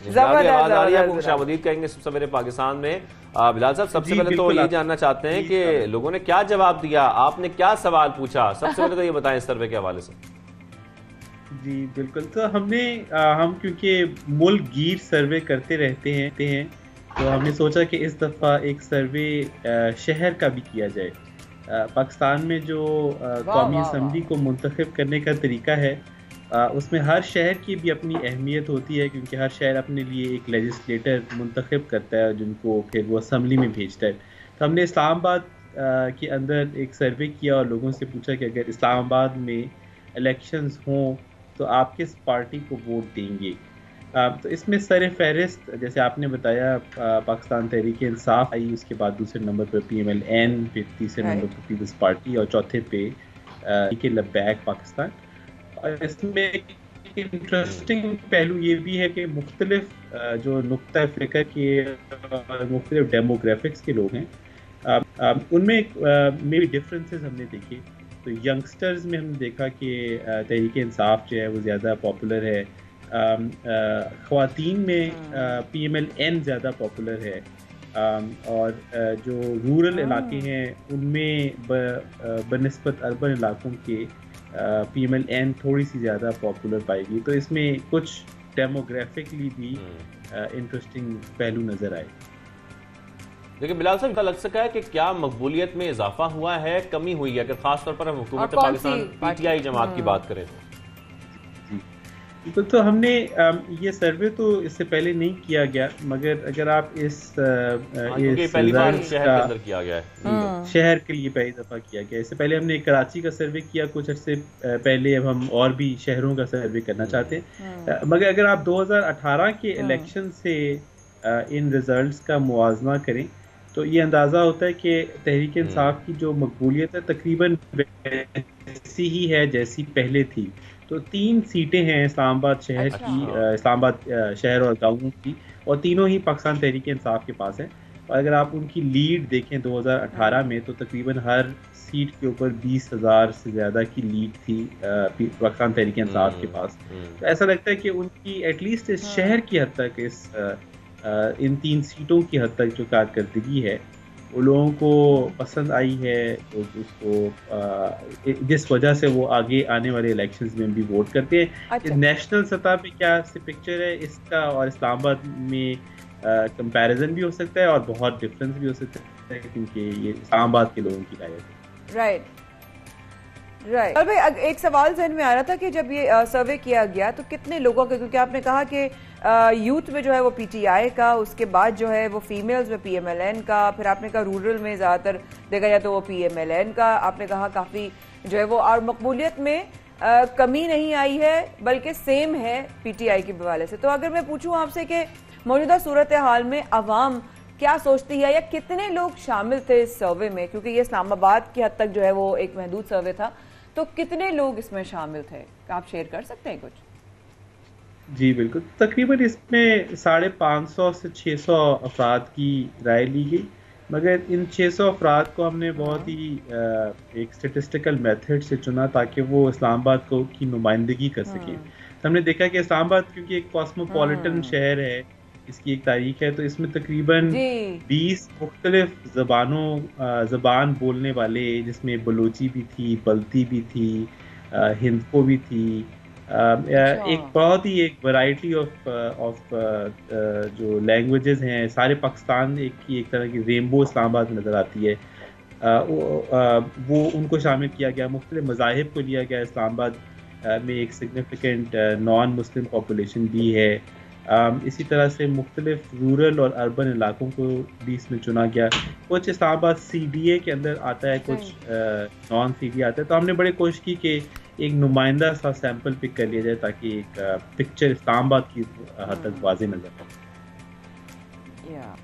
खुशामदीद कहेंगे सवेरे पाकिस्तान में। बिलाल साहब, सबसे पहले तो ये जानना चाहते हैं कि लोगों ने क्या जवाब दिया, आपने क्या सवाल पूछा, सबसे पहले तो ये बताएं इस सर्वे के हवाले से। जी बिल्कुल, तो हम क्योंकि मुल्क गिर सर्वे करते रहते हैं तो हमने सोचा कि इस दफ़ा एक सर्वे शहर का भी किया जाए। पाकिस्तान में जो कौमी असम्बली को मुंतखब करने का तरीका है उसमें हर शहर की भी अपनी अहमियत होती है, क्योंकि हर शहर अपने लिए एक लेजिस्लेटर मुंतखब करता है जिनको फिर वो असम्बली में भेजता है। तो हमने इस्लामाबाद के अंदर एक सर्वे किया और लोगों से पूछा कि अगर इस्लामाबाद में इलेक्शंस हों तो आप किस पार्टी को वोट देंगे। तो इसमें सर फहरिस्त जैसे आपने बताया पाकिस्तान तहरीक इंसाफ आई, उसके बाद दूसरे नंबर पर PMLN, फिर तीसरे नंबर पर पीपल्स पार्टी और चौथे पे लब्बैक पाकिस्तान। और इसमें एक इंटरेस्टिंग पहलू ये भी है कि मुख्तलिफ जो नुक्ता फ़िक्र के मुख्तलिफ डेमोग्राफिक्स के लोग हैं उनमें भी डिफरेंसेस हमने देखे। तो यंगस्टर्स में हमने देखा कि तहरीक इंसाफ जो है वो ज़्यादा पॉपुलर है, ख़वातीन में PMLN ज़्यादा पॉपुलर है, और जो रूरल इलाके हैं उनमें बनिस्बत अर्बन इलाकों के PMLN थोड़ी सी ज़्यादा पॉपुलर पाएगी। तो इसमें कुछ डेमोग्राफिकली भी इंटरेस्टिंग पहलू नज़र आए। लेकिन बिलाल साहब लग सका है कि क्या मकबूलियत में इजाफा हुआ है, कमी हुई है, अगर खासतौर पर हम हुकूमत पाकिस्तान PTI जमात की बात करें तो हमने ये सर्वे तो इससे पहले नहीं किया गया, मगर अगर आप इस पहली बार शहर के अंदर किया गया है, शहर के लिए पहली दफ़ा किया गया। इससे पहले हमने कराची का सर्वे किया कुछ अर्से पहले, अब हम और भी शहरों का सर्वे करना चाहते हैं। मगर अगर आप 2018 के इलेक्शन से इन रिज़ल्ट्स का मुआजना करें तो ये अंदाज़ा होता है कि तहरीक इंसाफ की जो मकबूलियत है तकरीबन वैसी ही है जैसी पहले थी। तो 3 सीटें हैं इस्लामाबाद शहर की, इस्लामाबाद शहर और गाँवों की, और तीनों ही पाकिस्तान तहरीक इंसाफ के पास हैं। और अगर आप उनकी लीड देखें 2018 में तो तकरीबन हर सीट के ऊपर 20,000 से ज़्यादा की लीड थी पाकिस्तान तहरीक इंसाफ के पास। तो ऐसा लगता है कि उनकी एटलीस्ट इस शहर की हद तक, इन 3 सीटों की हद तक जो कारकर्दगी है वो लोगों को पसंद आई है, तो उसको जिस वजह से वो आगे आने वाले इलेक्शंस में भी वोट करते हैं। अच्छा। नेशनल सतह पे क्या पिक्चर है इसका और इस्लामाबाद में कंपैरिजन भी हो सकता है और बहुत डिफरेंस भी हो सकता है, क्योंकि ये इस्लामाबाद के लोगों की राय है। राइट और भाई एक सवाल जहन में आ रहा था कि जब ये सर्वे किया गया तो कितने लोगों का, क्योंकि आपने कहा कि यूथ में जो है वो पीटीआई का, उसके बाद जो है वो फीमेल्स में पीएमएलएन का, फिर आपने कहा रूरल में ज़्यादातर देखा जाए तो वो पीएमएलएन का, आपने कहा काफ़ी जो है वो, और मकबूलियत में कमी नहीं आई है बल्कि सेम है पीटीआई के हवाले से। तो अगर मैं पूछूं आपसे कि मौजूदा सूरत हाल में अवाम क्या सोचती है या कितने लोग शामिल थे इस सर्वे में, क्योंकि ये इस्लामाबाद की हद तक जो है वो एक महदूद सर्वे था, तो कितने लोग इसमें शामिल थे, आप शेयर कर सकते हैं कुछ? जी बिल्कुल, तकरीबन इसमें 550 से 600 अफराद की राय ली गई, मगर इन 600 अफराद को हमने बहुत ही एक स्टेटिस्टिकल मेथड से चुना ताकि वो इस्लामाबाद को की नुमाइंदगी कर सकें। तो हमने देखा कि इस्लामाबाद क्योंकि एक कॉस्मोपॉलिटन शहर है, इसकी एक तारीख है, तो इसमें तकरीबन 20 मुख्तलिफ ज़बान बोलने वाले, जिसमें बलोची भी थी, बल्ती भी थी, हिंदको भी थी, एक बहुत ही एक वैरायटी ऑफ जो लैंग्वेजेस हैं, सारे पाकिस्तान एक तरह की रेनबो इस्लामाबाद में नज़र आती है, वो उनको शामिल किया गया। मुख्तलिफ मज़ाहिब को लिया गया। इस्लामाबाद में एक सिग्निफिकेंट नॉन मुस्लिम पॉपुलेशन भी है। इसी तरह से मुख्तलिफ रूरल और अर्बन इलाकों को भी इसमें चुना गया। कुछ इस्लामाबाद CDA के अंदर आता है, कुछ नॉन CDA आता है। तो हमने बड़ी कोशिश की कि एक नुमाइंदा सा सैंपल पिक कर लिया जाए ताकि एक पिक्चर इस्लामाबाद की हद तक वाज़ेह नजर आए।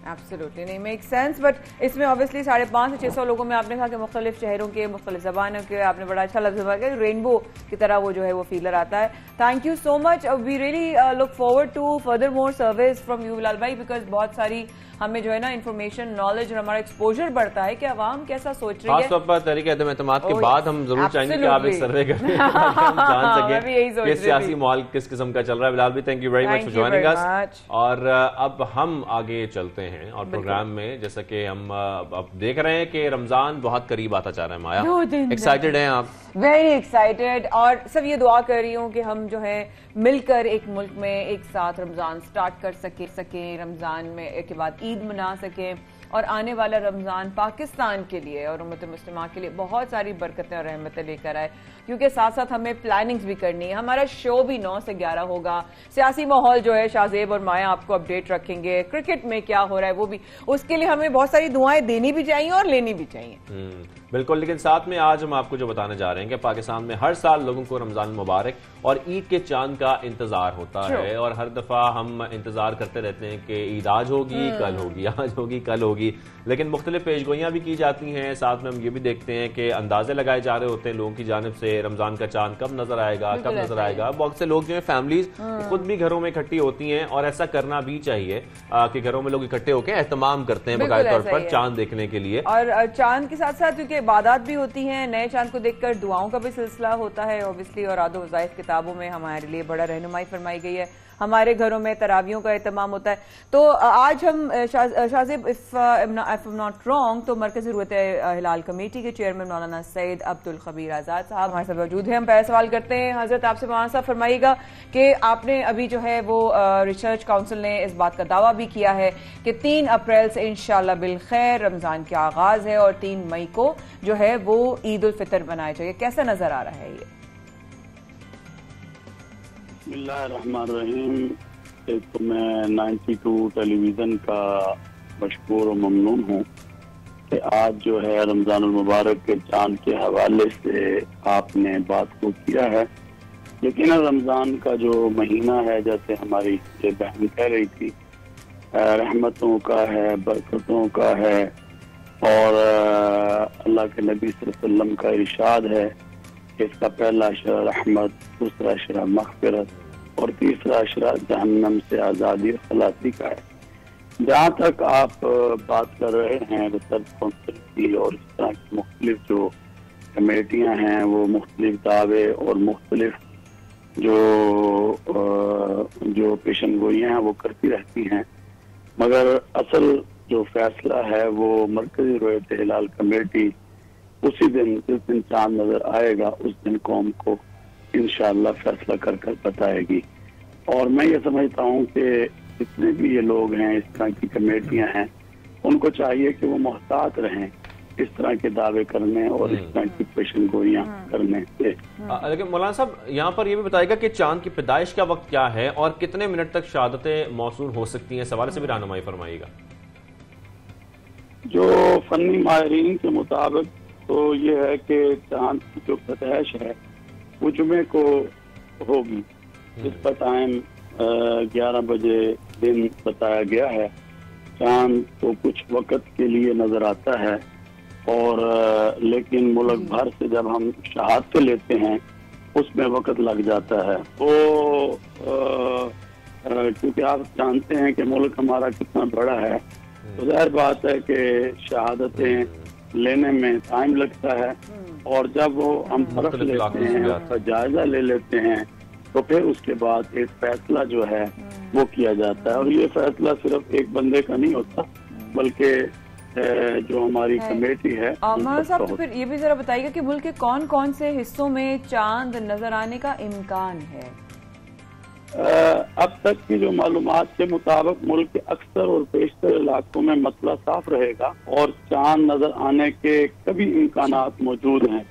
एब्सोल्युटली नहीं मेक सेंस, बट इसमें ऑब्वियसली 550 से 600 लोगों में आपने कहा कि मुख्तलिफ शहरों के, मुख्तलिफ ज़बानों के, आपने बड़ा अच्छा लफ्ज़ बोला, रेनबो की तरह वो जो है वो फीलर आता है। Thank you so much, we really look forward to further more service from you Bilal भाई, बिकॉज बहुत सारी हमें जो है ना इन्फॉर्मेशन, नॉलेज और हमारा एक्सपोजर बढ़ता है कि अवाम कैसा सोच रही है। खास तौर पर तहरीक अदम एतमाद के बाद हम जरूर चाहेंगे कि आप एक सर्वे करें ताकि हम जान सकें कि सियासी माहौल किस किस्म का चल रहा है। बिलाल भी thank you very much for joining us. और अब हम आगे चलते हैं और प्रोग्राम में, जैसा कि हम अब देख रहे हैं कि रमजान बहुत करीब आता जा रहा है। माया, एक्साइटेड हैं आप? वेरी एक्साइटेड, और सब ये दुआ कर रही हूँ कि हम जो है मिलकर एक मुल्क में एक साथ रमजान स्टार्ट कर सकें, रमजान में के बाद ईद मना सकें, और आने वाला रमजान पाकिस्तान के लिए और उम्मत मुस्लिमा के लिए बहुत सारी बरकतें और रहमतें लेकर आए, क्योंकि साथ साथ हमें प्लानिंग्स भी करनी है। हमारा शो भी 9 से 11 होगा। सियासी माहौल जो है शाहजेब और माया आपको अपडेट रखेंगे, क्रिकेट में क्या हो रहा है वो भी, उसके लिए हमें बहुत सारी दुआएं देनी भी चाहिए और लेनी भी चाहिए। बिल्कुल, लेकिन साथ में आज हम आपको जो बताने जा रहे हैं कि पाकिस्तान में हर साल लोगों को रमजान मुबारक और ईद के चांद का इंतजार होता है, और हर दफा हम इंतजार करते रहते हैं कि ईद आज होगी, कल होगी, आज होगी, कल होगी, लेकिन मुख्तलिफ पेशगोइयां भी की जाती हैं। साथ में हम ये भी देखते हैं कि अंदाजे लगाए जा रहे होते हैं लोगों की जानिब से, रमजान का चांद कब नजर आएगा, कब नजर आएगा। बहुत से लोग जो है फैमिलीज खुद भी घरों में इकट्ठी होती हैं, और ऐसा करना भी चाहिए कि घरों में लोग इकट्ठे होकर एहतमाम करते हैं बाकायदा तौर पर चांद देखने के लिए। और चांद के साथ साथ क्योंकि इबादत भी होती हैं, नए चांद को देखकर दुआओं का भी सिलसिला होता है ऑब्वियसली, और आदो वज़ाइफ किताबों में हमारे लिए बड़ा रहनुमाई फरमाई गई है। हमारे घरों में तरावियों का एहतमाम होता है। तो आज हम Shahzeb, if I am not wrong, तो मरकज़ी ज़रूरत हिलाल कमेटी के चेयरमैन मौलाना सैयद अब्दुल खबीर आज़ाद साहब हमारे साथ मौजूद हैं। हम पहला सवाल करते हैं हजरत आपसे, मौलाना साहब फरमाइएगा कि आपने अभी जो है वो रिसर्च काउंसिल ने इस बात का दावा भी किया है कि 3 अप्रैल से इंशाअल्लाह बिल खैर रमजान का आगाज है और 3 मई को जो है वो ईद उल फितर मनाया जाएगा, कैसा नजर आ रहा है ये? बिस्मिल्लाहिर्रहमानिर्रहीम। एक तो मैं 92 टेलीविज़न का मशकूर और ममनून हूँ कि आज जो है रमज़ानुल मुबारक के चांद के हवाले से आपने बात को किया है। लेकिन रमज़ान का जो महीना है, जैसे हमारी ये बहन कह रही थी रहमतों का है, बरकतों का है। और अल्लाह के नबी सल्लल्लाहु अलैहि वसल्लम का इरशाद है कि इसका पहला अशरा रहमत, दूसरा अशरा मग़फ़िरत और तीसरा अशरा जहन्नम से आज़ादी और खलासी का है। जहाँ तक आप बात कर रहे हैं रिसर्च काउंसिल की और इस तरह की मुख्तलिफ जो कमेटियाँ हैं वो मुख्तलिफ दावे और मुख्तलिफ जो पेशन गोइयाँ हैं वो करती रहती हैं, मगर असल जो फैसला है वो मरकजी रोयत हिलाल कमेटी उसी दिन जिस दिन चांद नजर आएगा उस दिन कौम को इंशाअल्लाह फैसला कर बताएगी। और मैं ये समझता हूँ कि जितने भी ये लोग हैं, इस तरह की कमेटियां हैं, उनको चाहिए कि वो मोहतात रहें इस तरह के दावे करने और इस तरह की पेशन गोइयां करने से। लेकिन मौलाना साहब यहाँ पर ये भी बताएगा कि चांद की पैदाइश का वक्त क्या है और कितने मिनट तक शहादतें मौसूल हो सकती हैं, सवाल से भी रहनुमाई फरमाइएगा। जो फनी माहिरीन के मुताबिक तो ये है कि चांद की जो पैदाइश है वो जुमे को होगी, जिसका टाइम 11 बजे दिन बताया गया है। चांद तो कुछ वक्त के लिए नजर आता है और लेकिन मुल्क भर से जब हम शहादतें लेते हैं उसमें वक्त लग जाता है। तो क्योंकि आप जानते हैं कि मुल्क हमारा कितना बड़ा है, तो जाहिर बात है कि शहादतें लेने में टाइम लगता है और जब वो हम परख लेते हैं, उसका जायजा ले लेते हैं, तो फिर उसके बाद एक फैसला जो है वो किया जाता है। और ये फैसला सिर्फ एक बंदे का नहीं होता बल्कि जो हमारी कमेटी है। मौलाना साहब तो फिर ये भी जरा बताइएगा कि मुल्क के कौन कौन से हिस्सों में चांद नजर आने का इम्कान है? अब तक की जो मालूमात के मुताबिक मुल्क के अक्सर और बेशतर इलाकों में मसला साफ रहेगा और चांद नजर आने के कभी इम्कानात मौजूद हैं।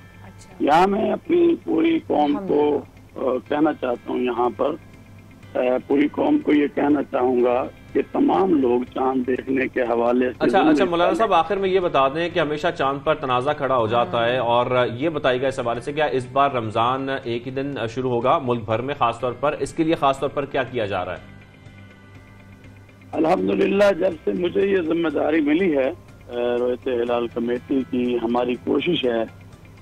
यहाँ मैं अपनी पूरी कौम को कहना चाहता हूँ, यहाँ पर पूरी कौम को ये कहना चाहूंगा कि तमाम लोग चांद देखने के हवाले से। अच्छा मौलाना साहब आखिर में ये बता दें कि हमेशा चांद पर तनाजा खड़ा हो जाता है और ये बताइएगा इस हवाले से क्या इस बार रमजान एक ही दिन शुरू होगा मुल्क भर में, खासतौर पर इसके लिए खासतौर पर क्या किया जा रहा है? अल्हम्दुलिल्लाह जब से मुझे ये जिम्मेदारी मिली है रोयत हिलाल कमेटी की, हमारी कोशिश है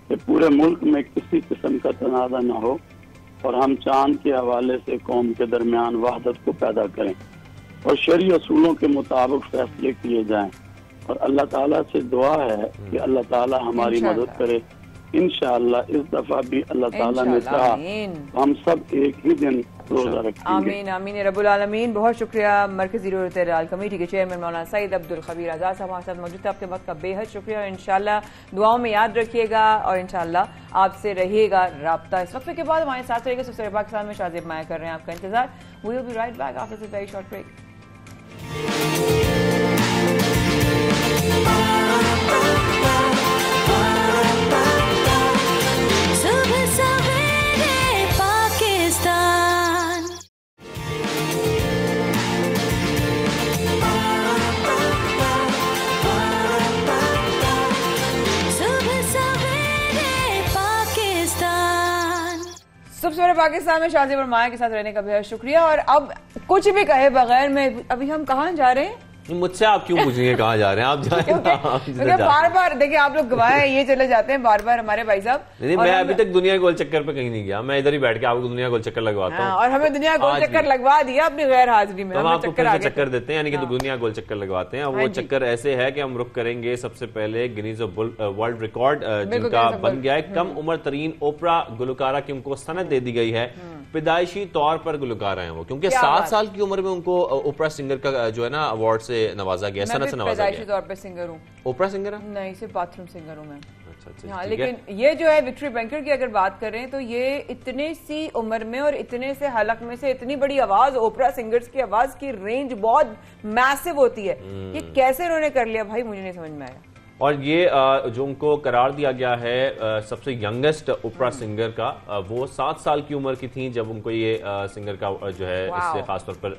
कि पूरे मुल्क में किसी किस्म का तनाजा न हो और हम चांद के हवाले से कौम के दरमियान वहदत को पैदा करें और शरई असूलों के मुताबिक फैसले किए जाएं। और अल्लाह ताला से दुआ है कि अल्लाह ताला हमारी मदद करे। इंशाअल्लाह इस दफा भी अल्लाह ताला ने चाहा हम सब एक ही दिन रोजा रखेंगे। आमीन आमीन रब्बुल आलमीन। बहुत शुक्रिया मरकजी रोयत हिलाल कमेटी के चेयरमैन मौलाना सईद अब्दुल खबीर आजाद साहब हमारे साथ मौजूद थे। आपके वक्त का बेहद शुक्रिया और इंशाल्लाह दुआओं में याद रखिएगा और इंशाल्लाह आपसे रहिएगा राब्ता। इस वक्त के बाद हमारे साथ रहेगा सबसे पाकिस्तान में शाजिब माया कर रहे हैं आपका इंतजार। We will be right back after this very short break. सबसे पाकिस्तान में शाजिब और माया के साथ रहने का बेहद शुक्रिया। और अब कुछ भी कहे बगैर में अभी हम कहाँ जा रहे हैं? मुझसे आप क्यों पूछेंगे कहाँ जा रहे हैं? आप जाएं। बार बार देखिए आप लोग गवाए ये चले जाते हैं बार बार हमारे भाई साहब। नहीं मैं अभी तक दुनिया गोल चक्कर पे कहीं नहीं गया, मैं इधर ही बैठ के आपको दुनिया गोल चक्कर लगवाता हूँ। और हमें दुनिया गोल चक्कर लगवा दिया अपनी गैर हाजिरी में। हम आपको चक्कर देते हैं, यानी कि दुनिया गोल चक्कर लगवाते हैं। और वो चक्कर ऐसे है कि हम रुक करेंगे सबसे पहले गिनीज वर्ल्ड रिकॉर्ड जिनका बन गया है कम उम्र तरीन ओपरा गुलकारा की उनको सनद दे दी गई है। पैदाइशी तौर पर गुलकारा है वो, क्योंकि 7 साल की उम्र में उनको ओपरा सिंगर का जो है ना अवार्ड से नवाजा गया, सनद से नवाजा गया। तौर पे सिंगर हूँ। ओपरा सिंगर नहीं, सिर्फ बाथरूम सिंगर हूँ मैं। अच्छा, हाँ, लेकिन ये जो है विक्ट्री बैंकर की अगर बात करें तो ये इतने सी उम्र में और इतने से हलक में से इतनी बड़ी आवाज, ओपरा सिंगर्स की आवाज की रेंज बहुत मैसिव होती है। ये कैसे इन्होंने कर लिया भाई, मुझे नहीं समझ में आया। और ये जो उनको करार दिया गया है सबसे यंगेस्ट ओपरा सिंगर का, वो 7 साल की उम्र की थी जब उनको ये सिंगर का जो है इससे खासतौर पर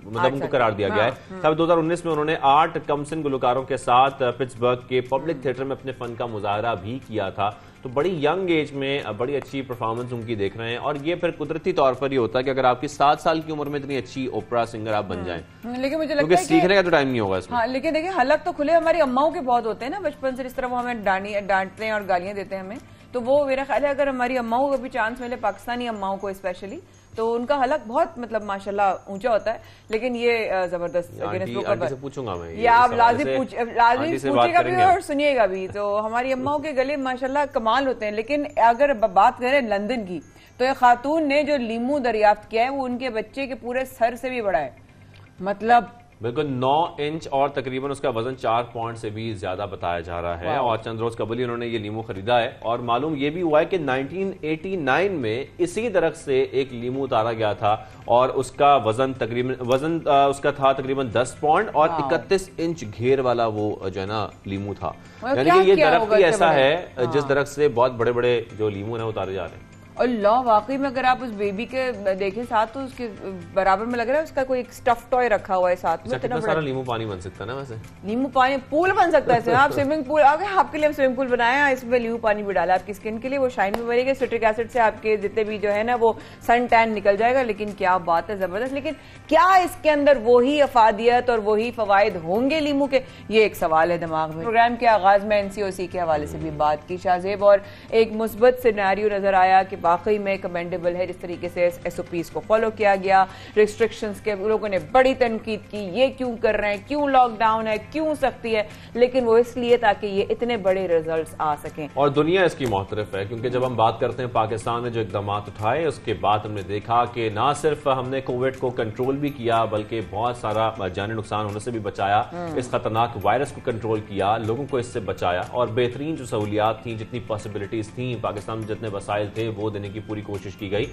मतलब उनको करार दिया गया है। तब 2019 में उन्होंने 8 कमसिन गुलकारों के साथ पिट्सबर्ग के पब्लिक थिएटर में अपने फन का मुजाहरा भी किया था। तो बड़ी यंग एज में बड़ी अच्छी परफॉर्मेंस उनकी देख रहे हैं, और ये फिर कुदरती तौर पर ही होता है कि अगर आपकी 7 साल की उम्र में इतनी अच्छी ओपरा सिंगर आप बन जाएं, लेकिन मुझे क्योंकि लगता है सीखने का तो टाइम नहीं होगा इसमें। हाँ, लेकिन देखिए हलक तो खुले हमारी अम्माओं के बहुत होते हैं ना बचपन से, जिस तरह वो हमें डांटते हैं और गालियां देते हैं हमें, तो वो मेरा ख्याल है अगर हमारी अम्माओं को भी चांस मिले, पाकिस्तानी अम्माओं को स्पेशली, तो उनका हलक बहुत मतलब माशाल्लाह ऊंचा होता है। लेकिन ये जबरदस्त आंटी से पूछूंगा मैं, ये आप लाजिम पूछिएगा भी और सुनिएगा भी। तो हमारी अम्माओं के गले माशाल्लाह कमाल होते हैं। लेकिन अगर बात करें लंदन की, तो एक खातून ने जो लीमू दरियाफ्त किया है वो उनके बच्चे के पूरे सर से भी बड़ा है, मतलब बिल्कुल 9 इंच, और तकरीबन उसका वजन 4 पॉइंट से भी ज्यादा बताया जा रहा है। और चंद रोज कबल ही उन्होंने ये लीमू खरीदा है, और मालूम ये भी हुआ है कि 1989 में इसी दरख्त से एक लीमू उतारा गया था, और उसका वजन उसका था तकरीबन 10 पॉइंट और 31 इंच घेर वाला वो जो है ना लीमू था। यानी कि ये दरख्त ही ऐसा है जिस दरख्त से बहुत बड़े बड़े जो लीमू है उतारे जा रहे हैं। अल्लाह, वाकई में अगर आप उस बेबी के देखें साथ, तो उसके बराबर में लग रहा है उसका कोई एक स्टफ टॉय रखा हुआ है साथ में। कितना सारा लीमू पानी बन सकता है ना, वैसे नींबू पानी पूल बन सकता है। आप स्विमिंग पूल, अगर आपके लिए हम स्विमिंग पूल बनाया, इसमें नींबू पानी भी डाला, आपकी स्किन के लिए वो शाइन भी बनेगी, सिट्रिक एसिड से आपके जितने भी जो है ना वो सन टैन निकल जाएगा। लेकिन क्या बात है, जबरदस्त। लेकिन क्या इसके अंदर वही अफादियत और वही फवायद होंगे लीमू के, ये एक सवाल है दिमाग में। प्रोग्राम के आगाज में एनसीओसी के हवाले से भी बात की शाहजेब, और एक मुस्बत सिनेरियो नजर आया कि वाकई में कमेंडेबल है जिस तरीके से एसओपीज को फॉलो किया गया, रिस्ट्रिक्शंस के लोगों ने बड़ी तनकीद की, ये क्यों कर रहे हैं, क्यों लॉकडाउन है, क्यों सख्ती है, लेकिन वो इसलिए ताकि ये इतने बड़े रिजल्ट्स आ सकें। और दुनिया इसकी मोहतरफ है, क्योंकि जब हम बात करते हैं पाकिस्तान ने जो इकदाम उठाए, उसके बाद हमने देखा कि ना सिर्फ हमने कोविड को कंट्रोल भी किया, बल्कि बहुत सारा जानी नुकसान होने से भी बचाया, इस खतरनाक वायरस को कंट्रोल किया, लोगों को इससे बचाया, और बेहतरीन जो सहूलियात थी, जितनी पॉसिबिलिटीज थी पाकिस्तान में, जितने वसाइल थे, वो देने की पूरी कोशिश की गई।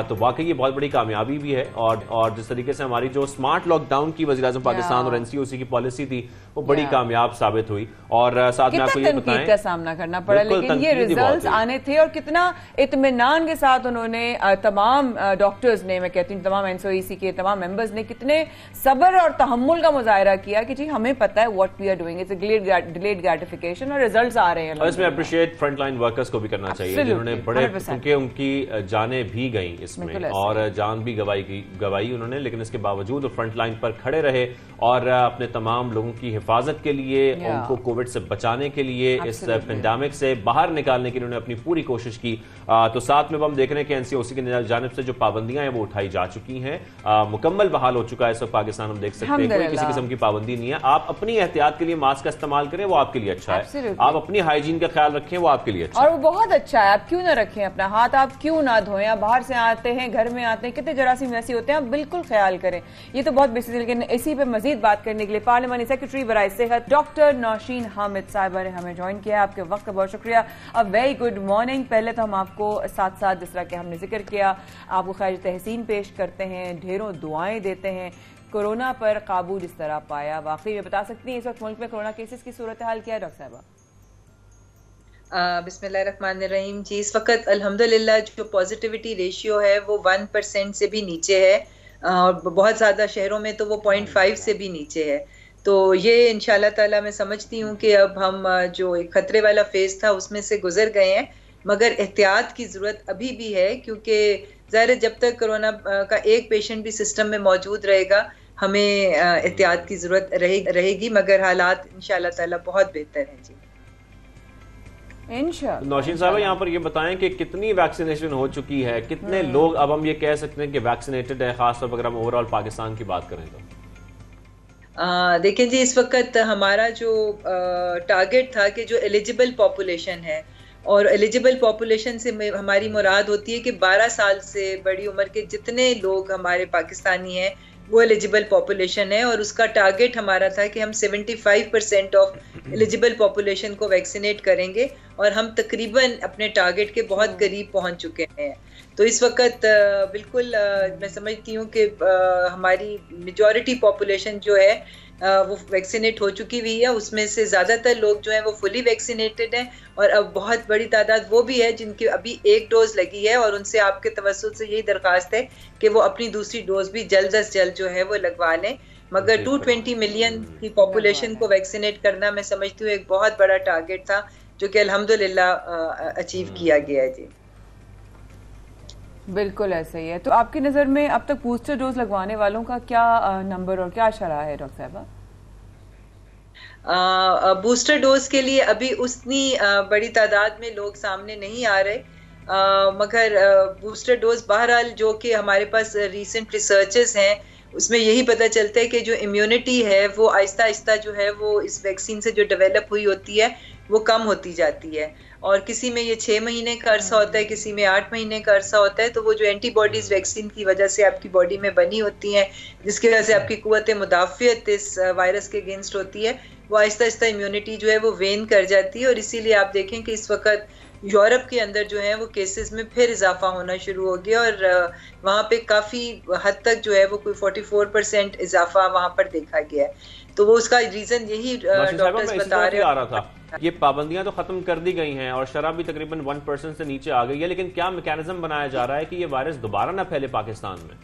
तो वाकई ये बहुत बड़ी कामयाबी भी है। और जिस तरीके से हमारी जो स्मार्ट लॉकडाउन की वज़ीर-ए-आज़म पाकिस्तान और एनसीओसी की पॉलिसी थी, वो बड़ी कामयाब साबित हुई। और साथ में आपको ये बताएं, का सामना करना पड़ा, लेकिन ये रिजल्ट्स आने थे, और कितना इत्मीनान के साथ उन्होंने तमाम डॉक्टर्स ने, मैं कहती हूँ तमाम एनसीओसी के तमाम मेंबर्स ने कितने सब्र और तहम्मुल का मुजाहरा किया कि जी हमें पता है what we are doing, it's a delayed gratification, और रिजल्ट्स आ रहे हैं। और इसमें अप्रिशिएट फ्रंटलाइन वर्कर्स को भी करना चाहिए, जिन्होंने बड़े, क्योंकि उनकी जानें भी गई इसमें, और जान भी गवाई उन्होंने, लेकिन इसके बावजूद वो फ्रंट लाइन पर खड़े रहे और अपने तमाम लोगों की हिफाजत के लिए, उनको कोविड से बचाने के लिए, इस पेंडेमिक से बाहर निकालने के लिए उन्होंने अपनी पूरी कोशिश की। तो साथ में हम देख रहे हैं कि एनसीओसी की जानिब से जो पाबंदियां हैं वो उठाई जा चुकी हैं, मुकम्मल बहाल हो चुका है इस वक्त पाकिस्तान। हम देख सकते हैं कोई किसी किस्म की पाबंदी नहीं है। आप अपनी एहतियात के लिए मास्क का इस्तेमाल करें, वो आपके लिए अच्छा है। आप अपनी हाइजीन का ख्याल रखें, वो आपके लिए अच्छा है, और वो बहुत अच्छा है। आप क्यों ना रखें अपना हाथ, आप क्यों ना धोएं, आप बाहर से आते हैं, घर में आते हैं, कितने जरासीम ऐसी होते हैं, आप बिल्कुल ख्याल करें। ये तो बहुत बेसिक। लेकिन इसी पे मजीद बात करने के लिए पार्लिमानी सेक्रेटरी बराए सेहत डॉक्टर नौशीन हामिद साहिबा ने हमें ज्वाइन किया। आपके वक्त का बहुत शुक्रिया। A very good morning. पहले तो हम आपको साथ साथ जिस तरह के हमने जिक्र किया, आपको खैर तहसीन पेश करते हैं, ढेरों दुआएं देते हैं। कोरोना पर काबू जिस तरह पाया, वाकई में बता सकती हैं इस वक्त मुल्क में कोरोना केसेस की सूरत हाल क्या है डॉक्टर साहिबा? बिस्मिल्लाहिर्रहमानिर्रहीम जी, इस वक्त अल्हम्दुलिल्लाह जो पॉजिटिविटी रेशियो है वो 1% से भी नीचे है, और बहुत ज़्यादा शहरों में तो वो 0.5 से भी नीचे है। तो ये इंशाल्लाह ताला मैं समझती हूँ कि अब हम जो एक खतरे वाला फेज था उसमें से गुजर गए हैं, मगर एहतियात की ज़रूरत अभी भी है, क्योंकि ज़ाहिर जब तक कोरोना का एक पेशेंट भी सिस्टम में मौजूद रहेगा, हमें एहतियात की ज़रूरत रहेगी, मगर हालात इंशाल्लाह ताला बहुत बेहतर हैं जी। नौशीन साहब, यहाँ पर ये बताएं कि कितनी वैक्सीनेशन हो चुकी है, कितने लोग अब हम ये कह सकते हैं कि वैक्सीनेटेड है, खासतौर पर अगर हम ओवरऑल पाकिस्तान की बात करें तो? देखें जी, इस वक्त हमारा जो टारगेट था कि जो एलिजिबल पॉपुलेशन है, और एलिजिबल पॉपुलेशन से हमारी मुराद होती है कि 12 साल से बड़ी उम्र के जितने लोग हमारे पाकिस्तानी हैं वो एलिजिबल पॉपुलेशन है, और उसका टारगेट हमारा था कि हम 75% ऑफ एलिजिबल पॉपुलेशन को वैक्सीनेट करेंगे, और हम तकरीबन अपने टारगेट के बहुत करीब पहुंच चुके हैं। तो इस वक्त बिल्कुल मैं समझती हूँ कि हमारी मेजॉरिटी पॉपुलेशन जो है वो वैक्सीनेट हो चुकी हुई है। उसमें से ज़्यादातर लोग जो हैं वो फुली वैक्सीनेटेड हैं, और अब बहुत बड़ी तादाद वो भी है जिनकी अभी एक डोज लगी है, और उनसे आपके तवज्जुह से यही दरख्वास्त है कि वो अपनी दूसरी डोज भी जल्द अज जल्द जो है वो लगवा लें। मगर 220 मिलियन की पॉपुलेशन को वैक्सीनेट करना मैं समझती हूँ एक बहुत बड़ा टारगेट था, जो कि अल्हम्दुलिल्लाह अचीव किया गया है। जी बिल्कुल ऐसा ही है। तो आपकी नज़र में अब तक बूस्टर डोज लगवाने वालों का क्या नंबर और क्या शरह है डॉक्टर साहबा? बूस्टर डोज के लिए अभी उतनी बड़ी तादाद में लोग सामने नहीं आ रहे, मगर बूस्टर डोज बहरहाल जो कि हमारे पास रीसेंट रिसर्चेस हैं उसमें यही पता चलता है कि जो इम्यूनिटी है वो आहिस्ता आहिस्ता जो है वो इस वैक्सीन से जो डेवलप हुई होती है वो कम होती जाती है, और किसी में ये 6 महीने का अरसा होता है, किसी में 8 महीने का अरसा होता है। तो वो जो एंटीबॉडीज वैक्सीन की वजह से आपकी बॉडी में बनी होती हैं, जिसकी वजह से आपकी कुव्वत मुदाफ़ियत इस वायरस के अगेंस्ट होती है, वो आहिस्ता आहिस्ता इम्यूनिटी जो है वो वेन कर जाती है। और इसीलिए आप देखें कि इस वक्त यूरोप के अंदर जो है वो केसेस में फिर इजाफा होना शुरू हो गया, और वहाँ पे काफ़ी हद तक जो है वो कोई 44% इजाफा वहाँ पर देखा गया है। तो वो उसका रीज़न यही डॉक्टर्स बता रहे हैं। ये पाबंदियां तो खत्म कर दी गई हैं और शराब भी तकरीबन 1% से नीचे आ गई है, लेकिन क्या मैकेनिज्म बनाया जा रहा है कि ये वायरस दोबारा ना फैले पाकिस्तान में?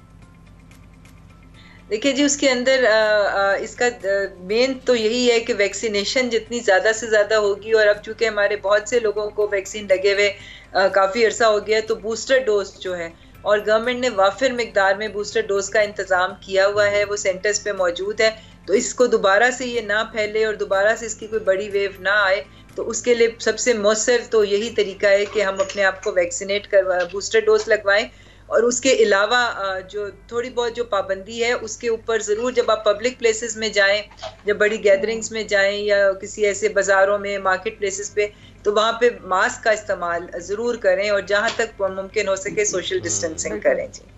देखिए जी, उसके अंदर इसका मेन तो यही है कि वैक्सीनेशन जितनी ज़्यादा से ज़्यादा होगी, और अब चूंकि हमारे बहुत से लोगों को वैक्सीन लगे हुए काफ़ी अरसा हो गया है, तो बूस्टर डोज जो है, और गवर्नमेंट ने वाफिर मिकदार में बूस्टर डोज का इंतज़ाम किया हुआ है, वो सेंटर्स पे मौजूद है। तो इसको दोबारा से ये ना फैले और दोबारा से इसकी कोई बड़ी वेव ना आए, तो उसके लिए सबसे मौसर तो यही तरीका है कि हम अपने आप को वैक्सीनेट करवा बूस्टर डोज लगवाएं। और उसके अलावा जो थोड़ी बहुत जो पाबंदी है उसके ऊपर ज़रूर, जब आप पब्लिक प्लेसेस में जाएं, जब बड़ी गैदरिंग्स में जाएं या किसी ऐसे बाज़ारों में, मार्केट प्लेसेस पे, तो वहाँ पे मास्क का इस्तेमाल ज़रूर करें और जहाँ तक मुमकिन हो सके सोशल डिस्टेंसिंग करें। जी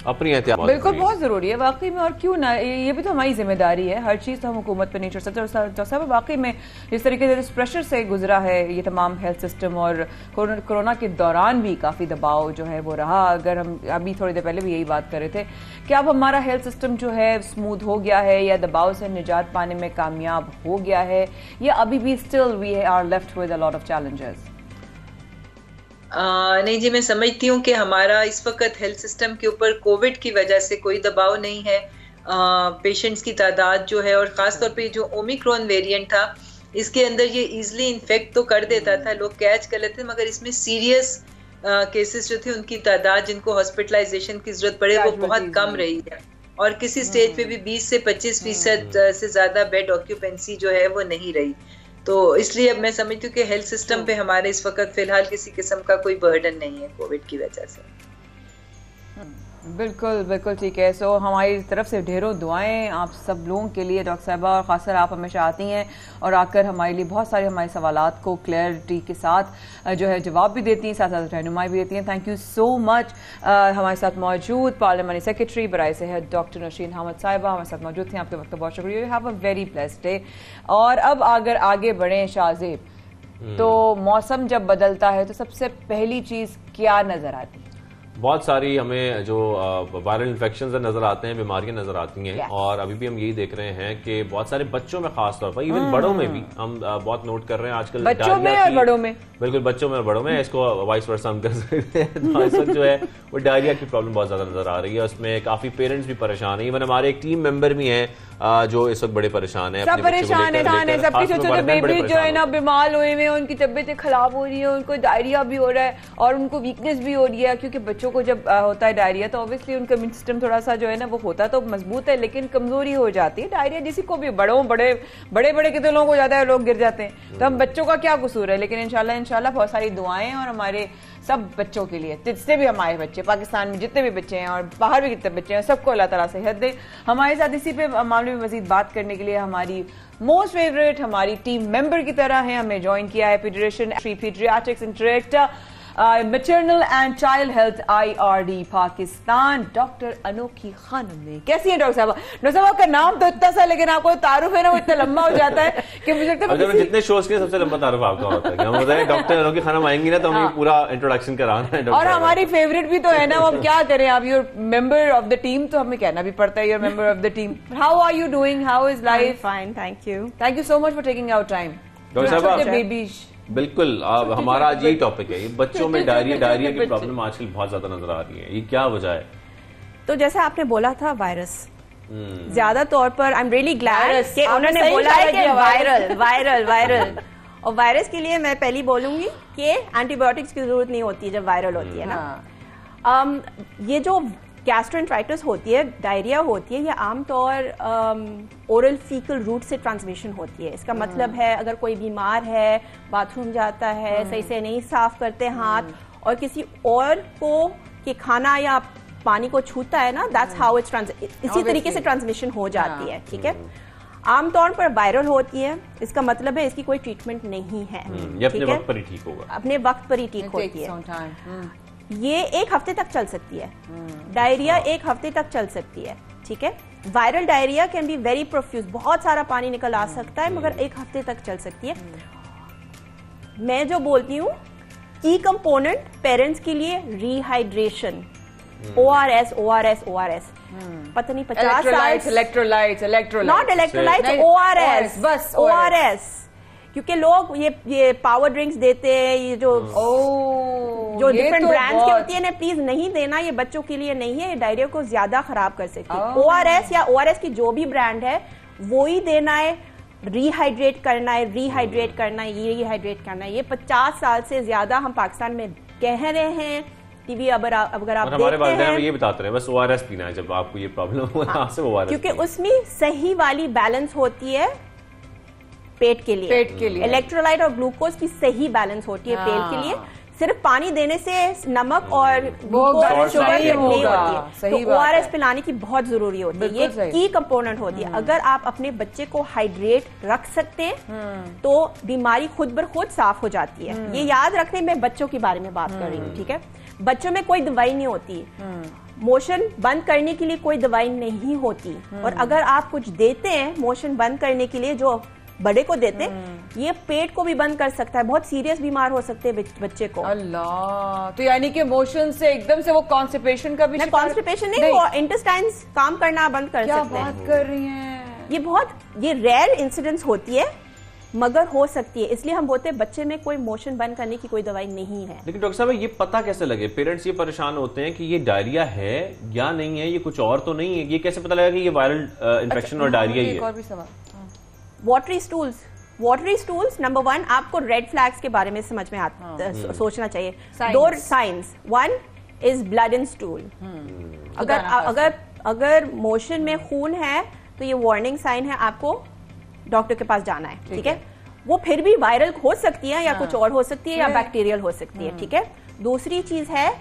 अपनी एहतियात बिल्कुल बहुत ज़रूरी है वाकई में, और क्यों ना, ये भी तो हमारी जिम्मेदारी है। हर चीज़ तो हम हुकूमत पर नहीं छोड़ सकते। और साहब वाकई में जिस तरीके से इस प्रेशर से गुजरा है ये तमाम हेल्थ सिस्टम, और कोरोना के दौरान भी काफ़ी दबाव जो है वो रहा। अगर हम अभी थोड़ी देर पहले भी यही बात कर रहे थे कि अब हमारा हेल्थ सिस्टम जो है स्मूथ हो गया है या दबाव से निजात पाने में कामयाब हो गया है, या अभी भी still we are left with a lot of challenges? नहीं जी, मैं समझती हूँ कि हमारा इस वक्त हेल्थ सिस्टम के ऊपर कोविड की वजह से कोई दबाव नहीं है। पेशेंट्स की तादाद जो है, और ख़ासतौर पे जो ओमिक्रॉन वेरिएंट था, इसके अंदर ये इजीली इन्फेक्ट तो कर देता था, लोग कैच कर लेते, मगर इसमें सीरियस केसेस जो थे उनकी तादाद जिनको हॉस्पिटलाइजेशन की जरूरत पड़े वो बहुत कम रही है, और किसी स्टेज पे भी 20 से 25% से ज़्यादा बेड ऑक्यूपेंसी जो है वो नहीं रही। तो इसलिए अब मैं समझती हूँ कि हेल्थ सिस्टम पे हमारे इस वक्त फिलहाल किसी किस्म का कोई बर्डन नहीं है कोविड की वजह से। बिल्कुल बिल्कुल ठीक है। सो हमारी तरफ से ढेरों दुआएं आप सब लोगों के लिए डॉक्टर साहिबा, और ख़ासकर आप हमेशा आती हैं और आकर हमारे लिए बहुत सारे हमारे सवालात को क्लैरिटी के साथ जो है जवाब भी देती हैं, साथ साथ रहनुमाई भी देती हैं। Thank you so much. हमारे साथ मौजूद पार्लियामानी सेक्रेटरी बराए सेहत डॉक्टर नशीन अहमद साहिबा हमारे साथ मौजूद थी। आपके वक्त बहुत शुक्रिया। You have a very blessed day. और अब अगर आगे बढ़ें शाहजेब, तो मौसम जब बदलता है तो सबसे पहली चीज़ क्या नज़र आती है? बहुत सारी हमें जो वायरल इन्फेक्शंस नजर आते हैं, बीमारियां नजर आती हैं। और अभी भी हम यही देख रहे हैं कि बहुत सारे बच्चों में खास तौर पर, इवन बड़ों में भी हम बहुत नोट कर रहे हैं आजकल। बच्चों में और बड़ों में, बिल्कुल बच्चों में और बड़ों में, इसको वाइस वर्सा हम कर सकते हैं। तो इस वक्त जो है वो डायरिया की प्रॉब्लम बहुत ज्यादा नजर आ रही है, उसमें काफी पेरेंट्स भी परेशान है, इवन हमारे एक टीम मेंबर भी हैं जो इस वक्त बड़े परेशान है। सब परेशान है, सबके छोटे छोटे बेबी जो है ना बीमार हुए हुए, उनकी तबीयतें खराब हो रही है, उनको डायरिया भी हो रहा है और उनको वीकनेस भी हो रही है, क्योंकि बच्चों को जब होता है डायरिया तो ऑब्वियसली उनका इम्यून सिस्टम थोड़ा सा जो है ना वो होता तो मजबूत है, लेकिन कमजोरी हो जाती है। डायरिया जिसी को भी, बड़े कितने लोगों को जाता है, लोग गिर जाते हैं, तो हम बच्चों का क्या कसूर है। लेकिन इंशाल्लाह बहुत सारी दुआएं और हमारे सब बच्चों के लिए, जितने भी हमारे बच्चे पाकिस्तान में जितने भी बच्चे हैं और बाहर भी कितने बच्चे हैं, सबको अल्लाह ताला सेहत दे। हमारे साथ इसी पे मामले में मजीद बात करने के लिए हमारी मोस्ट फेवरेट हमारी टीम मेंबर की तरह है, हमें ज्वाइन किया है paediatrician paediatrics director maternal and child health IRD Pakistan doctor अनोखी खानम ने। कैसी है डॉक्टर साहब? डॉक्टर साहब का नाम तो इतना सा, लेकिन आपको तारुफ है ना वो इतना लंबा हो जाता है कि मुझे लगता है जितने शोज के सबसे लंबा तारुफ आपका होता है। हम बताएं डॉक्टर अनोखी खानम आएंगी ना तो हमें पूरा इंट्रोडक्शन कराना है। और हमारी फेवरेट भी तो है ना, वो हम क्या करें, आप your member of the team तो हमें कहना भी पड़ता है, your member of the team. How are you doing? How is life? Fine, thank you so much for taking out time. Doctor साहब बेबीज बिल्कुल, अब हमारा आज यही टॉपिक है, ये बच्चों में डायरिया की प्रॉब्लम आजकल बहुत ज्यादा नजर आ रही है, ये क्या वजह है? तो जैसे आपने बोला था वायरस, ज्यादा तौर पर आई एम रियली ग्लैड कि उन्होंने बोला है कि वायरल और वायरस के लिए मैं पहली बोलूंगी कि एंटीबायोटिक्स की जरूरत नहीं होती है जब वायरल होती है ना। ये जो गैस्ट्रोएंटेराइटिस होती है, डायरिया होती है, ये आमतौर ओरल फीकल रूट से ट्रांसमिशन होती है। इसका मतलब है अगर कोई बीमार है, बाथरूम जाता है, सही से नहीं साफ करते हाथ और किसी और को के खाना या पानी को छूता है ना, दैट्स हाउ इट्स इसी तरीके से ट्रांसमिशन हो जाती है। ठीक है, आमतौर पर वायरल होती है, इसका मतलब है इसकी कोई ट्रीटमेंट नहीं है। ये अपने वक्त पर ही ठीक होगा, अपने वक्त पर ही ठीक होती है। ये 1 हफ्ते तक चल सकती है। डायरिया 1 हफ्ते तक चल सकती है। ठीक है, viral diarrhoea can be very profuse, बहुत सारा पानी निकल आ सकता है, मगर 1 हफ्ते तक चल सकती है। मैं जो बोलती हूँ की कंपोनेंट पेरेंट्स के लिए रिहाइड्रेशन, ORS ORS ORS, पता नहीं 50 साल इलेक्ट्रोलाइट्स नॉट इलेक्ट्रोलाइट्स, ORS बस ORS, क्योंकि लोग ये पावर ड्रिंक्स देते हैं, ये जो डिफरेंट ब्रांड्स की होती है ना, प्लीज नहीं देना, ये बच्चों के लिए नहीं है, ये डायरिया को ज्यादा खराब कर सकती है। ORS या ORS की जो भी ब्रांड है वो ही देना है। रिहाइड्रेट करना है, रिहाइड्रेट करना है, ये रिहाइड्रेट करना है। ये 50 साल से ज्यादा हम पाकिस्तान में कह रहे हैं। टीवी अगर आप हमारे वालिदैन ये बताते रहे बस ORS पीना है जब आपको ये प्रॉब्लम हो, से ORS, क्योंकि उसमें सही वाली बैलेंस होती है पेट के लिए। इलेक्ट्रोलाइट और ग्लूकोज की सही बैलेंस होती है पेट के लिए। सिर्फ पानी देने से नमक और शुगर नहीं होती है, तो ORS पिलाने की बहुत जरूरी होती है। ये की कंपोनेंट होती है। अगर आप अपने बच्चे को हाइड्रेट रख सकते हैं तो बीमारी खुद ब खुद साफ हो जाती है। ये याद रखने में बच्चों के बारे में बात कर रही हूँ। ठीक है, बच्चों में कोई दवाई नहीं होती, मोशन बंद करने के लिए कोई दवाई नहीं होती, और अगर आप कुछ देते हैं मोशन बंद करने के लिए जो बड़े को देते, ये पेट को भी बंद कर सकता है, बहुत सीरियस बीमार हो सकते हैं बच्चे को। अल्लाह, तो यानी कि मोशन से एकदम से वो कॉन्स्टिपेशन का भी कॉन्स्टिपेशन नहीं, वो इंटेस्टाइन्स काम करना बंद कर सकते हैं। क्या बात कर रही हैं? ये रेयर इंसिडेंट्स होती है मगर हो सकती है, इसलिए हम बोलते हैं बच्चे में कोई मोशन बंद करने की कोई दवाई नहीं है। लेकिन डॉक्टर साहब ये पता कैसे लगे? पेरेंट्स ये परेशान होते हैं कि ये डायरिया है या नहीं है, ये कुछ और तो नहीं है, ये कैसे पता लगा कि ये वायरल इन्फेक्शन और डायरिया ही है? और भी सवाल। वाटरी स्टूल्स नंबर 1, आपको रेड फ्लैग्स के बारे में समझ में सोचना चाहिए। 2 science, 1 is blood in stool. अगर मोशन में खून है तो ये वार्निंग साइन है, आपको डॉक्टर के पास जाना है। ठीक है, वो फिर भी वायरल हो सकती है या कुछ और हो सकती है या बैक्टीरियल हो सकती है। ठीक है, दूसरी चीज है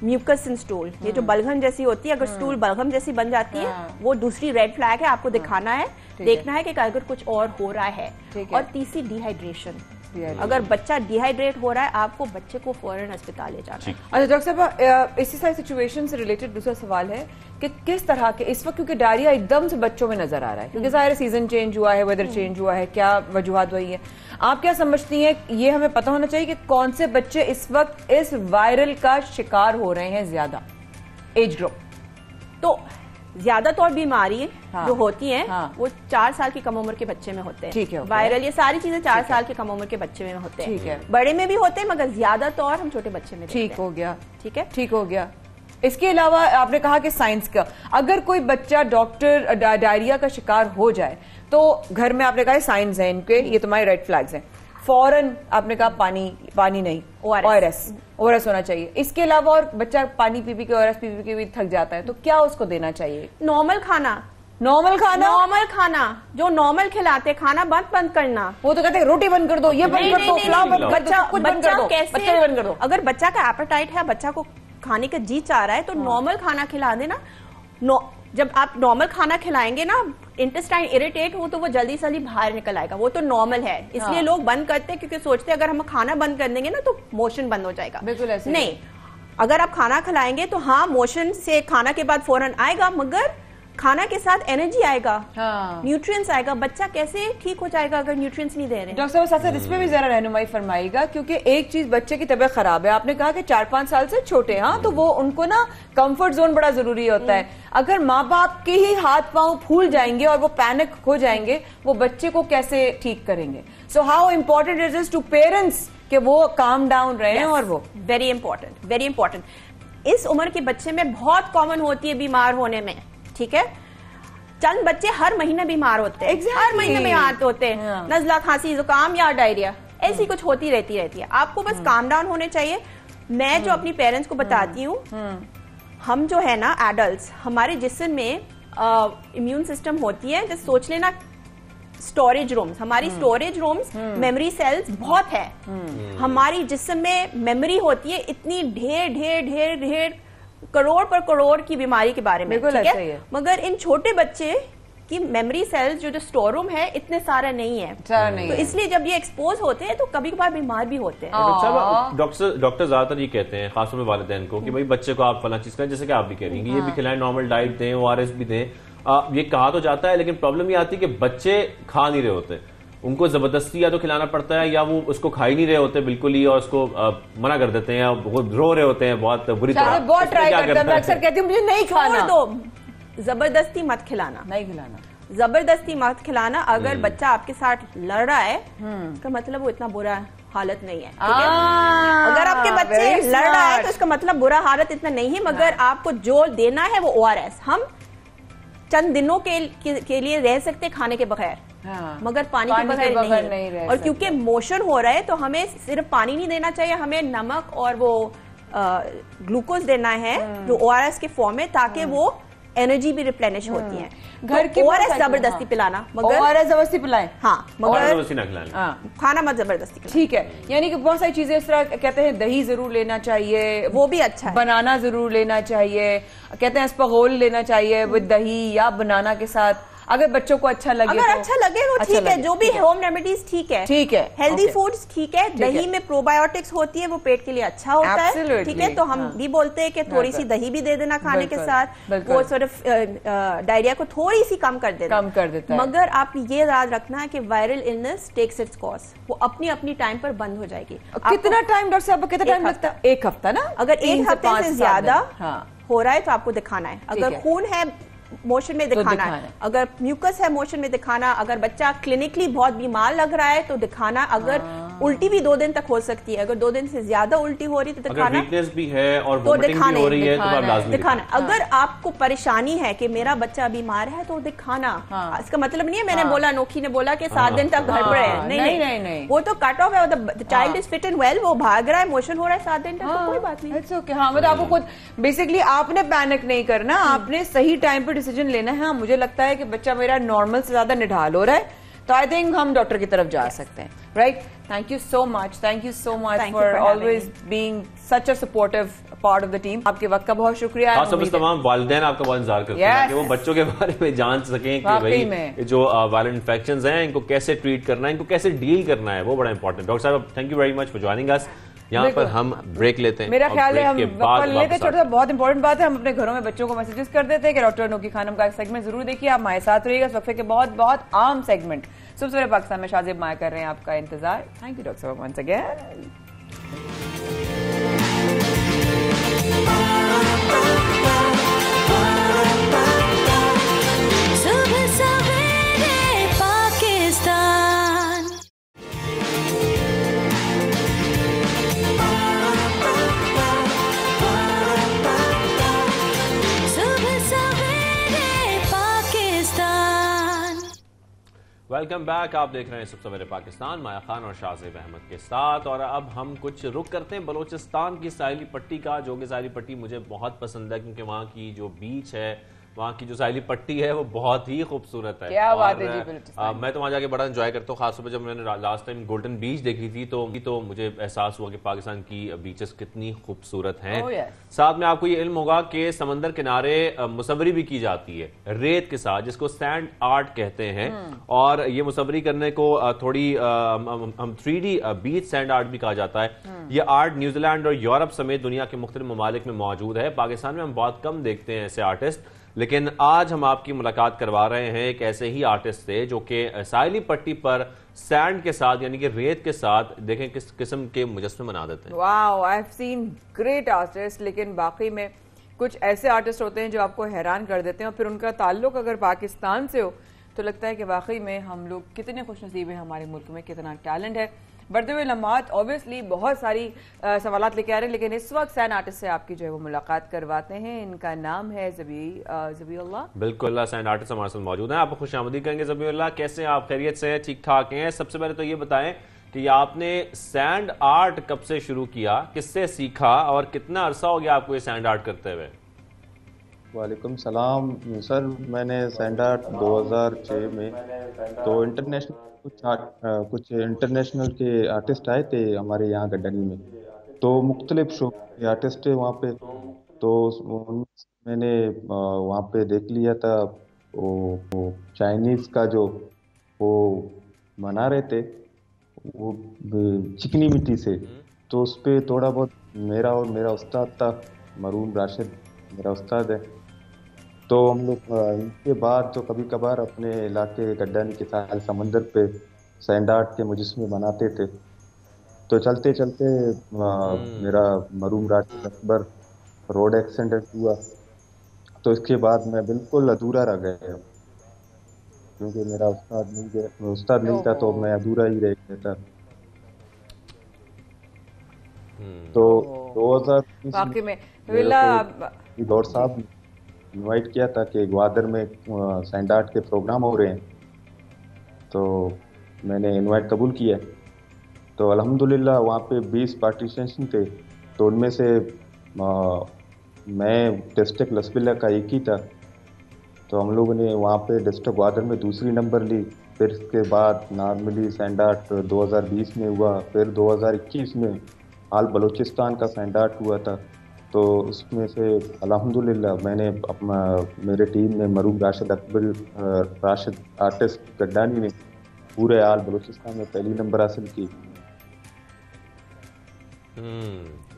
म्यूकस इन स्टूल, ये जो बलगम जैसी होती है, अगर स्टूल बलगम जैसी बन जाती है वो दूसरी रेड फ्लैग है, आपको दिखाना है, देखना है कि अगर कुछ और हो रहा है। और तीसरी डिहाइड्रेशन, अगर बच्चा डिहाइड्रेट हो रहा है आपको बच्चे को फौरन अस्पताल ले जाना है। अच्छा डॉक्टर साहब, इसी सारी सिचुएशन से रिलेटेड दूसरा सवाल है कि किस तरह के इस वक्त, क्योंकि डायरिया एकदम से बच्चों में नजर आ रहा है, क्योंकि ज़ाहिर सीजन चेंज हुआ है, वेदर चेंज हुआ है, क्या वजूहात वही है, आप क्या समझती हैं? ये हमें पता होना चाहिए कि कौन से बच्चे इस वक्त इस वायरल का शिकार हो रहे हैं ज्यादा, एज ग्रुप? तो ज्यादातर बीमारी जो होती है वो 4 साल की कम उम्र के बच्चे में होते हैं। ठीक है, वायरल ये सारी चीजें 4 साल की कम उम्र के बच्चे में होते हैं। ठीक है, बड़े में भी होते हैं मगर ज्यादातर हम छोटे बच्चे में। ठीक हो गया, ठीक है, ठीक हो गया। इसके अलावा आपने कहा कि साइंस का, अगर कोई बच्चा डॉक्टर डायरिया का शिकार हो जाए तो घर में आपने कहा साइंस है इनके, ये तुम्हारे रेड फ्लैग्स हैं, फौरन आपने कहा पानी नहीं, ORS होना चाहिए। इसके अलावा और बच्चा पानी पी के ORS पी के भी थक जाता है तो क्या उसको देना चाहिए? नॉर्मल खाना जो नॉर्मल खिलाते, खाना बंद करना। वो तो कहते हैं रोटी बंद कर दो, ये बंद कर दो, बच्चा कुछ बंद कर दो, बच्चा बंद कर दो। अगर बच्चा का एपेटाइट है, बच्चा को खाने का जी चाह रहा है तो नॉर्मल खाना खिला देना। जब आप नॉर्मल खाना खिलाएंगे ना, इंटेस्टाइन इरिटेट हो तो वो जल्दी से जल्दी बाहर निकल आएगा, वो तो नॉर्मल है। इसलिए लोग बंद करते हैं क्योंकि सोचते हैं अगर हम खाना बंद कर देंगे ना तो मोशन बंद हो जाएगा। बिल्कुल ऐसे नहीं, अगर आप खाना खिलाएंगे तो हाँ, मोशन से खाना के बाद फौरन आएगा, मगर खाना के साथ एनर्जी आएगा, न्यूट्रिएंट्स आएगा। बच्चा कैसे ठीक हो जाएगा अगर न्यूट्रिएंट्स नहीं दे रहे? डॉक्टर साहब साथ इस पे भी जरा रहनुमाई फरमाइएगा, क्योंकि एक चीज, बच्चे की तबीयत खराब है, आपने कहा कि 4-5 साल से छोटे, हाँ, तो वो उनको ना कंफर्ट जोन बड़ा जरूरी होता है। अगर माँ बाप के ही हाथ पांव फूल जाएंगे और वो पैनिक हो जाएंगे, वो बच्चे को कैसे ठीक करेंगे? So how important it is to parents कि वो काम डाउन रहे। और वो वेरी इंपॉर्टेंट इस उम्र के बच्चे में बहुत कॉमन होती है बीमार होने में। ठीक है, चंद बच्चे हर महीने बीमार होते हैं, हर महीने में होते हैं, नजला, खांसी, जुकाम या डायरिया। ऐसी कुछ होती रहती है। आपको बस काम डाउन होने चाहिए। मैं जो अपनी पेरेंट्स को बताती हूँ, हम जो है ना एडल्ट्स, हमारे जिस्म में इम्यून सिस्टम होती है, जैसे सोच लेना स्टोरेज रूम्स, हमारी स्टोरेज रूम्स, मेमोरी सेल्स बहुत है। हमारी जिस्म में मेमोरी होती है इतनी ढेर ढेर ढेर ढेर करोड़ पर करोड़ की बीमारी के बारे में, ठीक है? मगर इन छोटे बच्चे की मेमोरी सेल्स जो स्टोर रूम है इतने सारा नहीं है, तो इसलिए जब ये एक्सपोज होते हैं तो कभी कभार बीमार भी होते हैं। डॉक्टर ज्यादातर ये कहते हैं, खासतौर में वालिदैन को, कि भाई बच्चे को आप फला चीज करें, जैसे कि आप भी कह रही हैं कि ये भी खिलाएं, नॉर्मल डाइट दें, ORS भी दें, ये कहा तो जाता है, लेकिन प्रॉब्लम ये आती है कि बच्चे खा नहीं रहे होते, उनको जबरदस्ती या तो खिलाना पड़ता है या वो उसको खा ही नहीं रहे होते बिल्कुल ही, और उसको मना कर देते हैं, वो रो रहे होते हैं बहुत बुरी तरह। बहुत ट्राई करते हैं, मैं अक्सर कहती हूँ मुझे नहीं खाना। दो, जबरदस्ती मत खिलाना, नहीं खिलाना, जबरदस्ती मत खिलाना। अगर बच्चा आपके साथ लड़ रहा है तो मतलब वो इतना बुरा हालत नहीं है, ठीक है? अगर आपके बच्चे लड़ रहा है तो इसका मतलब बुरा हालत इतना नहीं है, मगर आपको जो देना है वो ORS। हम चंद दिनों के लिए रह सकते खाने के बगैर, मगर पानी के बगैर नहीं। और क्योंकि मोशन हो रहा है तो हमें सिर्फ पानी नहीं देना चाहिए, हमें नमक और वो ग्लूकोज देना है जो ORS के फॉर्म में, ताकि वो एनर्जी भी रिप्लेनिश होती है। घर की ORS जबरदस्ती पिलाना, मगर ORS जबरदस्ती पिलाएं, हाँ, मगर जबरदस्ती ना खिलाएं, खाना मत जबरदस्ती खिलाएं। ठीक है, यानी कि बहुत सारी चीजें इस तरह कहते हैं, दही जरूर लेना चाहिए, वो भी अच्छा है, बनाना जरूर लेना चाहिए, कहते हैं अस्पगोल लेना चाहिए विद दही या बनाना के साथ, अगर बच्चों को अच्छा लगे, अगर अच्छा लगे वो ठीक है, जो भी होम रेमेडीज ठीक है, ठीक है, हेल्दी फूड्स ठीक है। दही में प्रोबायोटिक्स होती है, वो पेट के लिए अच्छा होता है, ठीक है? तो हम भी बोलते हैं कि थोड़ी सी दही भी दे देना खाने के साथ, वो सिर्फ डायरिया को थोड़ी सी कम कर देता है। मगर आप ये याद रखना कि viral illness takes its course, वो अपनी अपनी टाइम पर बंद हो जाएगी। कितना टाइम डॉक्टर साहब, कितना टाइम लगता है? 1 हफ्ता ना? अगर 1 हफ्ते से ज्यादा हो रहा है तो आपको दिखाना है। अगर खून है मोशन में दिखाना है, अगर म्यूकस है मोशन में दिखाना, अगर बच्चा क्लिनिकली बहुत बीमार लग रहा है तो दिखाना, अगर उल्टी भी 2 दिन तक हो सकती है, अगर 2 दिन से ज्यादा उल्टी हो रही है तो दिखाना, वीकनेस भी है और वोमिटिंग भी हो रही है तो आप लाजमी दिखाना। अगर आपको परेशानी है कि मेरा बच्चा बीमार है तो दिखाना, इसका मतलब नहीं है मैंने बोला, अनोखी ने बोला कि 7 दिन तक घर पर है, नहीं, वो तो कट ऑफ है, the child is fit and well, वो भाग रहा है, मोशन हो रहा है 7 दिन तक, तो कोई बात नहीं। हाँ, मतलब आपको खुद बेसिकली आपने पैनिक नहीं करना, आपने सही टाइम पर डिसीजन लेना है। हाँ, मुझे लगता है कि बच्चा मेरा नॉर्मल से ज्यादा निढाल हो रहा है, तो आई थिंक हम डॉक्टर की तरफ जा सकते हैं, right? Thank you so much for always being such a supportive part of the team. आपके वक्त का बहुत शुक्रिया। तमाम वालिदैन आपका बहुत इंतजार करते हैं कि वो बच्चों के बारे में जान सकें कि भाई जो वायरल इन्फेक्शंस हैं इनको कैसे ट्रीट करना है, इनको कैसे डील करना है, वो बड़ा इंपॉर्टेंट। डॉक्टर साहब, thank you very much for joining us. यहाँ पर हम ब्रेक लेते हैं, मेरा ख्याल है हम लेते छोटा सा, बहुत इंपॉर्टेंट बात है, हम अपने घरों में बच्चों को मैसेजेस कर देते हैं कि डॉक्टर अनोखी खानम का सेगमेंट जरूर देखिए, आप हमारे साथ रहिएगा। इस वक्त के बहुत बहुत आम सेगमेंट सुबह सवेरे पाकिस्तान में शाजिब माया कर रहे हैं आपका इंतजार। थैंक यू डॉक्टर साहब वंस अगेन। वेलकम बैक, आप देख रहे हैं सुबह सवेरे पाकिस्तान, माया खान और शाहजेब अहमद के साथ। और अब हम कुछ रुक करते हैं बलोचिस्तान की साहिली पट्टी का, जो कि साहिली पट्टी मुझे बहुत पसंद है क्योंकि वहाँ की जो बीच है, वहाँ की जो साहिली पट्टी है वो बहुत ही खूबसूरत है। क्या बात है जी, मैं तो वहाँ जाके बड़ा एंजॉय करता हूँ, खासतौर पर जब मैंने लास्ट टाइम गोल्डन बीच देखी थी तो मुझे एहसास हुआ कि पाकिस्तान की बीचेस कितनी खूबसूरत हैं। साथ में आपको ये इल्म होगा कि समंदर किनारे मुसवरी भी की जाती है रेत के साथ, जिसको सैंड आर्ट कहते हैं। और ये मुसवरी करने को थोड़ी हम 3D बीच सैंड आर्ट भी कहा जाता है। ये आर्ट न्यूजीलैंड और यूरोप समेत दुनिया के मुख्तलिफ ममालिक में मौजूद है। पाकिस्तान में हम बहुत कम देखते हैं ऐसे आर्टिस्ट, लेकिन आज हम आपकी मुलाकात करवा रहे हैं एक ऐसे ही आर्टिस्ट से जो कि साहिली पट्टी पर सैंड के साथ यानी कि रेत के साथ देखें किस किस्म के मुजस्मे बना देते हैं। Wow, I have seen great artist, लेकिन बाकी में कुछ ऐसे आर्टिस्ट होते हैं जो आपको हैरान कर देते हैं, और फिर उनका ताल्लुक अगर पाकिस्तान से हो तो लगता है कि वाकई में हम लोग कितने खुशनसीब हैं, हमारे मुल्क में कितना टैलेंट है। बढ़ते हुए लम्हात ऑब्वियसली बहुत सारी सवालात लेके आ रहे हैं, लेकिन इस वक्त सैन आर्टिस्ट से आपकी जो है वो मुलाकात करवाते हैं। इनका नाम है ज़बीउल्लाह। बिल्कुल, सैन आर्टिस्ट हमारे साथ मौजूद हैं। आपको खुशामदीद करेंगे। ज़बीउल्लाह, कैसे आप? खैरियत से हैं? ठीक ठाक हैं? सबसे पहले तो ये बताएं कि आपने सैंड आर्ट कब से शुरू किया, किससे सीखा और कितना अरसा हो गया आपको ये सैंड आर्ट करते हुए? वालेकुम सलाम सर, मैंने सैंड आर्ट 2006 में तो कुछ इंटरनेशनल के आर्टिस्ट आए थे हमारे यहाँ गड्डनी में, तो मुख्तलिफ शो के आर्टिस्ट थे वहाँ पे। तो मैंने वहाँ पे देख लिया था वो चाइनीज़ का जो वो बना रहे थे वो चिकनी मिट्टी से, तो उस पर थोड़ा बहुत मेरा और मेरा उस्ताद था मरूम राशिद, मेरा उस्ताद है। तो हम लोग इनके बाद तो कभी कभार अपने इलाके गड्डानी के साहिल समंदर पे सैंड आर्ट के मुजस्मे बनाते थे। तो चलते चलते मेरा मरूम राशिद अकबर रोड एक्सीडेंट हुआ, तो इसके बाद मैं बिल्कुल अधूरा रह गया, क्योंकि मेरा उस्ताद नहीं था तो मैं अधूरा ही रह गया था। तो 2019 में गौर साहब ने इनवाइट किया था कि ग्वादर में सैंड आर्ट के प्रोग्राम हो रहे हैं, तो मैंने इनवाइट कबूल किया। तो अल्हम्दुलिल्लाह वहाँ पे 20 पार्टिसिपेशन थे, तो उनमें से मैं डिस्ट्रिक्ट लसबिल्ला का एक ही था। तो हम लोगों ने वहाँ पे डिस्ट्रिक्ट ग्वादर में दूसरी नंबर ली। फिर इसके बाद नॉर्मली सैंड आर्ट 2020 में हुआ, फिर 2021 में आल बलूचिस्तान का सैंड आर्ट हुआ था। तो उसमें से अल्हम्दुलिल्लाह मैंने अपना मेरे टीम में मरूम राशिद अकबर राशिद आर्टिस्ट गड्डानी ने पूरे आल बलूचिस्तान में पहली नंबर हासिल की।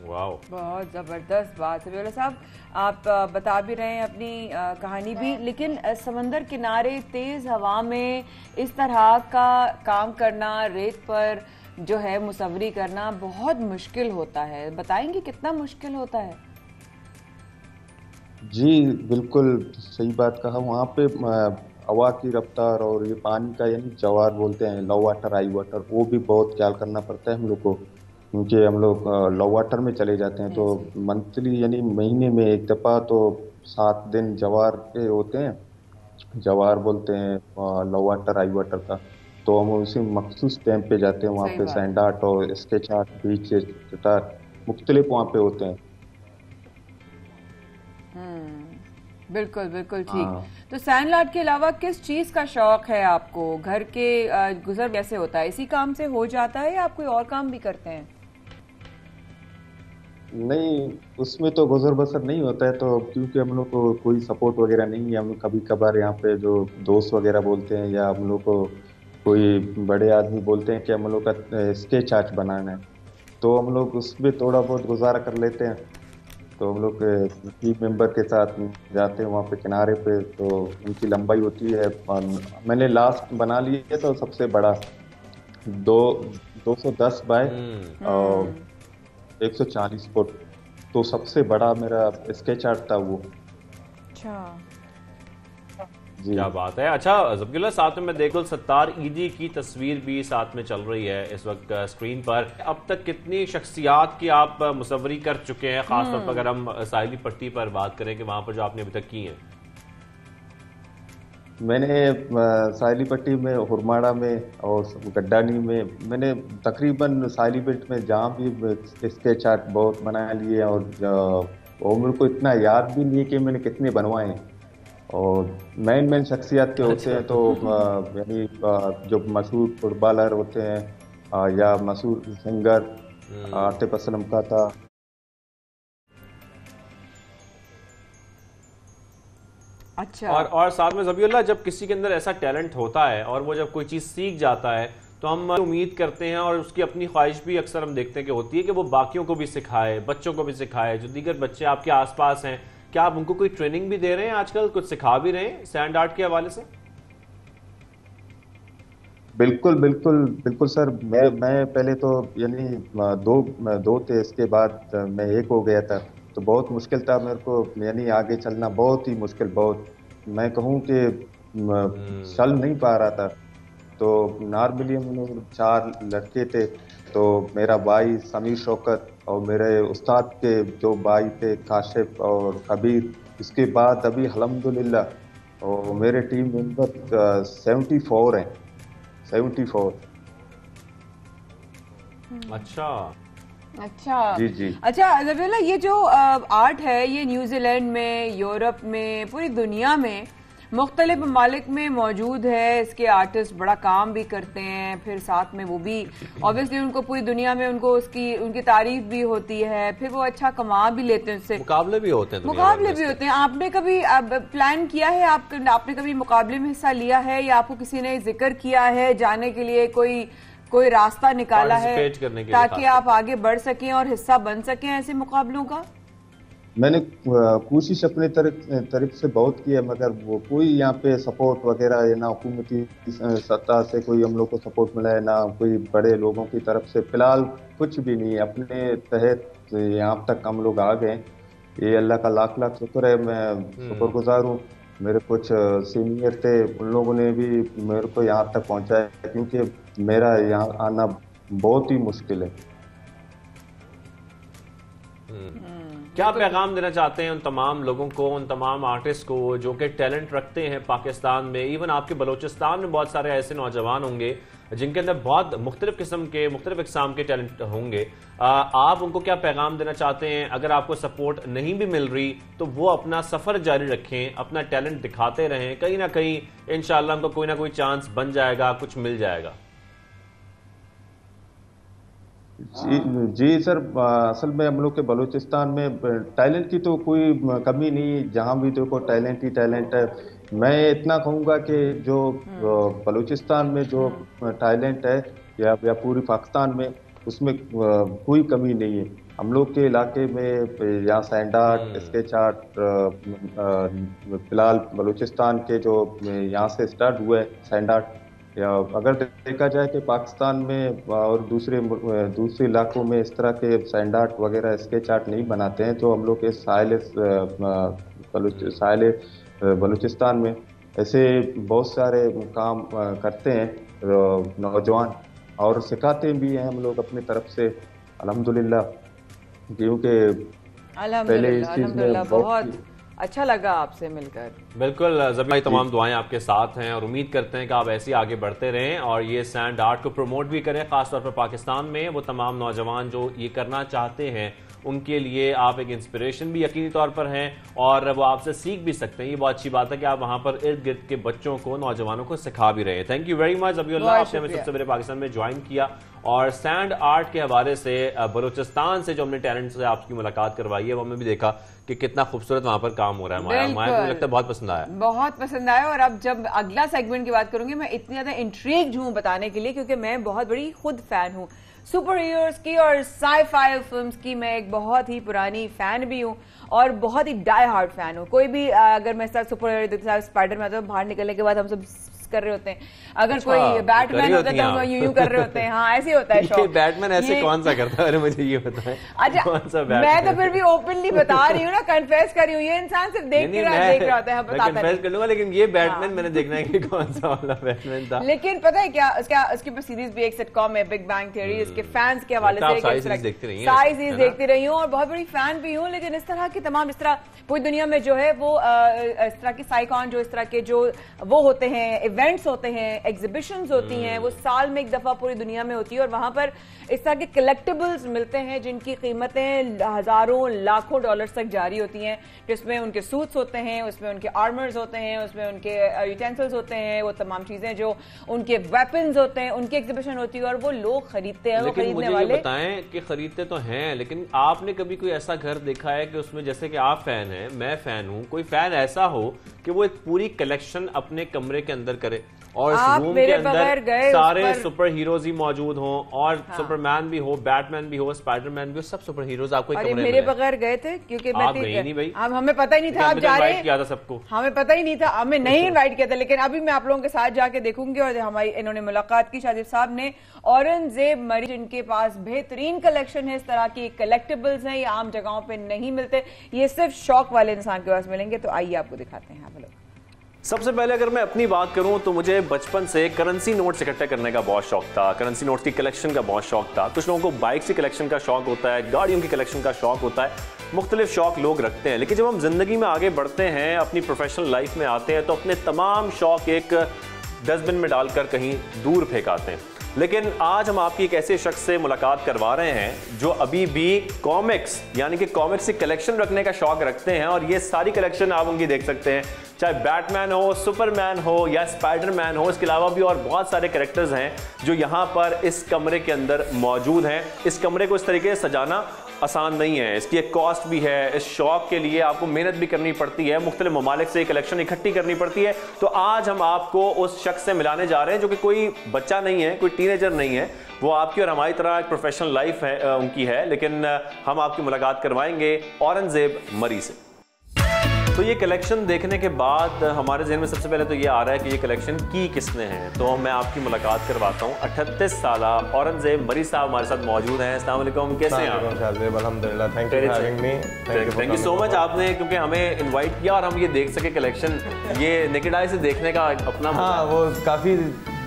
वाओ, बहुत ज़बरदस्त बात है साहब। आप बता भी रहे हैं अपनी कहानी भी, लेकिन समंदर किनारे तेज़ हवा में इस तरह का काम करना, रेत पर जो है मुसव्वरी करना बहुत मुश्किल होता है। बताएंगे कितना मुश्किल होता है? जी बिल्कुल सही बात कहा। वहाँ पे हवा की रफ्तार और ये पानी का यानी जवार बोलते हैं, लो वाटर हाई वाटर, वो भी बहुत ख्याल करना पड़ता है हम लोग को, क्योंकि हम लोग लो वाटर में चले जाते हैं। तो मंथली यानी महीने में एक दफ़ा तो 7 दिन जवार के होते हैं, जवार बोलते हैं लो वाटर हाई वाटर का। तो हम उसी मखसूस टाइम पे जाते हैं वहाँ पे। सैंड आर्ट और स्केच आर्ट, बीच आर्ट मुख्तलिफ वहाँ पे होते हैं। बिल्कुल बिल्कुल ठीक। तो सैंड आर्ट के अलावा किस चीज का शौक है आपको? घर के गुजर कैसे होता है? इसी काम से हो जाता है या आप कोई और काम भी करते हैं? नहीं, उसमें तो गुजर बसर नहीं होता है, तो क्योंकि हम लोग को कोई सपोर्ट वगैरह नहीं है। हम लोग कभी कभार यहाँ पे जो दोस्त वगैरह बोलते हैं या हम लोग को कोई बड़े आदमी बोलते हैं कि हम लोग का स्केच आर्ट बनाना है, तो हम लोग उसमें थोड़ा बहुत गुजारा कर लेते हैं। तो हम लोग टीम मेंबर के साथ जाते हैं वहाँ पे किनारे पे, तो उनकी लंबाई होती है, मैंने लास्ट बना लिया था सबसे बड़ा 210 बाय 140 फुट, तो सबसे बड़ा मेरा स्केच आर्ट था वो। अच्छा, क्या बात है। अच्छा ज़बीहुल्लाह, साथ में मैं देखो सत्तार ईदी की तस्वीर भी साथ में चल रही है इस वक्त स्क्रीन पर। अब तक कितनी शख्सियात की आप मुसव्वरी कर चुके हैं, खासतौर पर अगर हम साहिली पट्टी पर बात करें कि वहां पर जो आपने अभी तक की हैं? मैंने साहिली पट्टी में, हुरमाड़ा में और गड्डानी में मैंने तकरीबन साहिली बेल्ट में जहाँ भी स्केच आर्ट बहुत बना लिए, और मेरे को इतना याद भी नहीं है कि मैंने कितने बनवाए हैं। और मेन शख्सियत के होते हैं, तो यानी जो मशहूर फुटबॉलर होते हैं या मशहूर सिंगर आतिफ असलम का था। अच्छा। और साथ में ज़बीहुल्लाह, जब किसी के अंदर ऐसा टैलेंट होता है और वो जब कोई चीज़ सीख जाता है तो हम उम्मीद करते हैं और उसकी अपनी ख्वाहिश भी अक्सर हम देखते हैं कि होती है कि वो बाकियों को भी सिखाए, बच्चों को भी सिखाए। जो दीगर बच्चे आपके आसपास हैं, क्या आप उनको कोई ट्रेनिंग भी दे रहे हैं आजकल, कुछ सिखा भी रहे हैं सैंड आर्ट के हवाले से? बिल्कुल बिल्कुल बिल्कुल सर। मैं पहले तो यानी दो थे, इसके बाद मैं एक हो गया था, तो बहुत मुश्किल था मेरे को, यानी आगे चलना बहुत ही मुश्किल, बहुत मैं कहूँ कि चल नहीं पा रहा था। तो नॉर्मली हम लोग 4 लड़के थे, तो मेरा भाई समीर शौकत और मेरे उस्ताद के जो भाई थे काशिफ और कबीर, इसके बाद अभी अल्हम्दुलिल्लाह और मेरे टीम मेंबर 74 हैं, 74। अच्छा जी जी। अच्छा ज़बीहुल्लाह, ये जो आर्ट है ये न्यूजीलैंड में, यूरोप में, पूरी दुनिया में मुख्तलिफ ममालिक में मौजूद है। इसके आर्टिस्ट बड़ा काम भी करते हैं, फिर साथ में वो भी ऑब्वियसली उनको पूरी दुनिया में उनकी तारीफ भी होती है, फिर वो अच्छा कमा भी लेते हैं, उससे मुकाबले भी होते हैं। आपने कभी प्लान किया है, आपने कभी मुकाबले में हिस्सा लिया है, या आपको किसी ने जिक्र किया है जाने के लिए, कोई रास्ता निकाला है ताकि आप आगे बढ़ सकें और हिस्सा बन सकें ऐसे मुकाबलों का? मैंने कोशिश अपने तरफ से बहुत की है, मगर वो कोई यहाँ पे सपोर्ट वगैरह है ना, हुकूमती सत्ता से कोई हम लोग को सपोर्ट मिला है, ना कोई बड़े लोगों की तरफ से फिलहाल कुछ भी नहीं है। अपने तहत यहाँ तक हम लोग आ गए, ये अल्लाह का लाख लाख शुक्र है। मैं शुक्रगुजार हूँ। मेरे कुछ सीनियर थे, उन लोगों ने भी मेरे को यहाँ तक पहुँचाया, क्योंकि मेरा यहाँ आना बहुत ही मुश्किल है। क्या पैगाम देना चाहते हैं उन तमाम लोगों को, उन तमाम आर्टिस्ट को जो कि टैलेंट रखते हैं पाकिस्तान में? इवन आपके बलूचिस्तान में बहुत सारे ऐसे नौजवान होंगे जिनके अंदर बहुत मुख्तलिफ किस्म के, मुख्तलिफ इक़साम के टैलेंट होंगे। आप उनको क्या पैगाम देना चाहते हैं? अगर आपको सपोर्ट नहीं भी मिल रही तो वो अपना सफ़र जारी रखें, अपना टैलेंट दिखाते रहें, कहीं ना कहीं इंशाअल्लाह उनको कोई ना कोई चांस बन जाएगा, कुछ मिल जाएगा। जी सर, असल में हम लोग के बलूचिस्तान में टैलेंट की तो कोई कमी नहीं, जहाँ भी देखो टैलेंट ही टैलेंट है। मैं इतना कहूँगा कि जो बलूचिस्तान में जो टैलेंट है या पूरी पाकिस्तान में, उसमें कोई कमी नहीं है। हम लोग के इलाके में यहाँ सैंड आर्ट, स्केच आर्ट, फिलहाल बलूचिस्तान के जो यहाँ से स्टार्ट हुआ है सैंड आर्ट, या अगर देखा जाए कि पाकिस्तान में और दूसरे इलाकों में इस तरह के सैंड आर्ट वगैरह स्केच आर्ट नहीं बनाते हैं, तो हम लोग के साहिल बलूचिस्तान में ऐसे बहुत सारे काम करते हैं नौजवान, और सिखाते भी हैं हम लोग अपनी तरफ से अल्हम्दुलिल्लाह, क्योंकि पहले इस चीज़ में बहुत अच्छा लगा आपसे मिलकर। बिल्कुल ज़बीहुल्लाह, तमाम दुआएं आपके साथ हैं और उम्मीद करते हैं कि आप ऐसे आगे बढ़ते रहें और ये सैंड आर्ट को प्रमोट भी करें, खासतौर पर पाकिस्तान में। वो तमाम नौजवान जो ये करना चाहते हैं उनके लिए आप एक इंस्पिरेशन भी यकीनी तौर पर हैं और वो आपसे सीख भी सकते हैं। ये बहुत अच्छी बात है कि आप वहां पर इर्द गिर्द के बच्चों को, नौजवानों को सिखा भी रहे हैं। Thank you very much Zabihullah, आपने हमें सबसे पहले पाकिस्तान में ज्वाइन किया और सैंड आर्ट के हवाले से बलूचिस्तान से जो हमने टैलेंट से आपकी मुलाकात करवाई है, वो हमने भी देखा कि कितना खूबसूरत वहां पर काम हो रहा है। मुझे लगता है बहुत पसंद आया, बहुत पसंद आया। और अब जब अगला सेगमेंट की बात करूंगी, मैं इतनी ज्यादा इंट्रीग्ड हूं बताने के लिए, क्योंकि मैं बहुत बड़ी खुद फैन हूं सुपर हीरोज की और साई-फाई फिल्म्स की। मैं एक बहुत ही पुरानी फैन भी हूँ और बहुत ही डाई हार्ड फैन हूँ। कोई भी अगर मैं साथ सुपर हीरो स्पाइडरमैन तो बाहर निकलने के बाद हम सब कर रहे होते हैं, अगर कोई बैटमैन होता है तो हम यूं कर रहे होते हैं। हाँ, ऐसे होता है शौक। बैटमैन ऐसे कौन सा करता है? अरे मुझे ये बताएं। अच्छा, मैं तो फिर भी ओपनली बता रही हूँ ना, कन्फेस कर रही हूँ। ये इंसान सिर्फ देख रहा होता है, बताता कन्फेस कर लूंगा, लेकिन ये बैटमैन मैंने देखना है कि कौन सा वाला बैटमैन था। लेकिन पता है क्या, उसके ऊपर सीरीज भी एक सिटकॉम है, बिग बैंग थ्योरी। इसके फैंस के हवाले से सारी सीरीज देखती रही हूँ और बहुत बड़ी फैन भी हूँ। लेकिन इस तरह की तमाम, इस तरह पूरी दुनिया में जो है वो इस तरह की साइकॉन, जो इस तरह के जो वो होते हैं, इवेंट्स होते हैं, एग्जीबिशंस होती हैं, वो साल में एक दफा पूरी दुनिया में होती है और वहां पर इस तरह के कलेक्टिबल्स मिलते हैं जिनकी कीमतें हजारों लाखों डॉलर्स तक जारी होती हैं, जिसमें उनके सूट्स होते हैं, उसमें उनके आर्मर्स होते हैं, उसमें उनके यूटेंसिल्स होते हैं, वो तमाम चीजें जो उनके वेपन्स होते हैं, उनकी एग्जीबिशन होती है और वो लोग खरीदते हैं। वो खरीदने वाले बताएं कि खरीदते तो हैं, लेकिन आपने कभी कोई ऐसा घर देखा है कि उसमें, जैसे कि आप फैन हैं, मैं फैन हूं, कोई फैन ऐसा हो कि वो एक पूरी कलेक्शन अपने कमरे के अंदर करे और रूम के अंदर सारे सुपर हीरोज ही मौजूद हों और सुपरमैन भी हो, बैटमैन भी हो, स्पाइडरमैन भी हो, सब सुपर हीरोज आपको कमरे में? मेरे बगैर गए थे, क्योंकि आप गए नहीं भाई, हमें पता ही नहीं था आप जा रहे हैं। किया था सबको, हमें पता ही नहीं था, हमें नहीं इनवाइट किया था। लेकिन अभी मैं आप लोगों के साथ जाके देखूंगी और हमारी इन्होंने मुलाकात की शाजिब साहब ने, औरंगजेब मरी, जिनके पास बेहतरीन कलेक्शन है, इस तरह की कलेक्टिबल्स हैं, ये आम जगहों पे नहीं मिलते, ये सिर्फ शौक वाले इंसान के पास मिलेंगे। तो आइए आपको दिखाते हैं। सबसे पहले अगर मैं अपनी बात करूं तो मुझे बचपन से करेंसी नोट्स इकट्ठे करने का बहुत शौक था, करेंसी नोट्स की कलेक्शन का बहुत शौक था। कुछ लोगों को बाइक की कलेक्शन का शौक होता है, गाड़ियों की कलेक्शन का शौक होता है, मुख्तलिफ शौक लोग रखते हैं। लेकिन जब हम जिंदगी में आगे बढ़ते हैं, अपनी प्रोफेशनल लाइफ में आते हैं, तो अपने तमाम शौक एक डस्टबिन में डालकर कहीं दूर फेंक आते हैं। लेकिन आज हम आपकी एक ऐसे शख्स से मुलाकात करवा रहे हैं जो अभी भी कॉमिक्स यानी कि कॉमिक्स की कलेक्शन रखने का शौक रखते हैं, और ये सारी कलेक्शन आप उनकी देख सकते हैं, चाहे बैटमैन हो, सुपरमैन हो या स्पाइडरमैन हो। इसके अलावा भी और बहुत सारे कैरेक्टर्स हैं जो यहाँ पर इस कमरे के अंदर मौजूद हैं। इस कमरे को इस तरीके से सजाना आसान नहीं है, इसकी एक कॉस्ट भी है, इस शौक के लिए आपको मेहनत भी करनी पड़ती है, मुख्तलिफ ममालिक से कलेक्शन इकट्ठी करनी पड़ती है। तो आज हम आपको उस शख्स से मिलाने जा रहे हैं जो कि कोई बच्चा नहीं है, कोई टीनेजर नहीं है, वो आपकी और हमारी तरह एक प्रोफेशनल लाइफ है उनकी है, लेकिन हम आपकी मुलाकात करवाएंगे औरंगजेब मरी से। तो ये कलेक्शन देखने के बाद हमारे जहन में सबसे पहले तो ये आ रहा है कि ये कलेक्शन की किसने है, तो मैं आपकी मुलाकात करवाता हूँ। 38 साल औरंगजेब मरी साहब हमारे साथ मौजूद हैं। अस्सलाम वालेकुम, कैसे हैं आप? अल्हम्दुलिल्लाह, थैंक यू सो मच आपने क्योंकि हमें इनवाइट किया और हम ये देख सके कलेक्शन, ये नेकेड आई से देखने का अपना हाँ, वो काफ़ी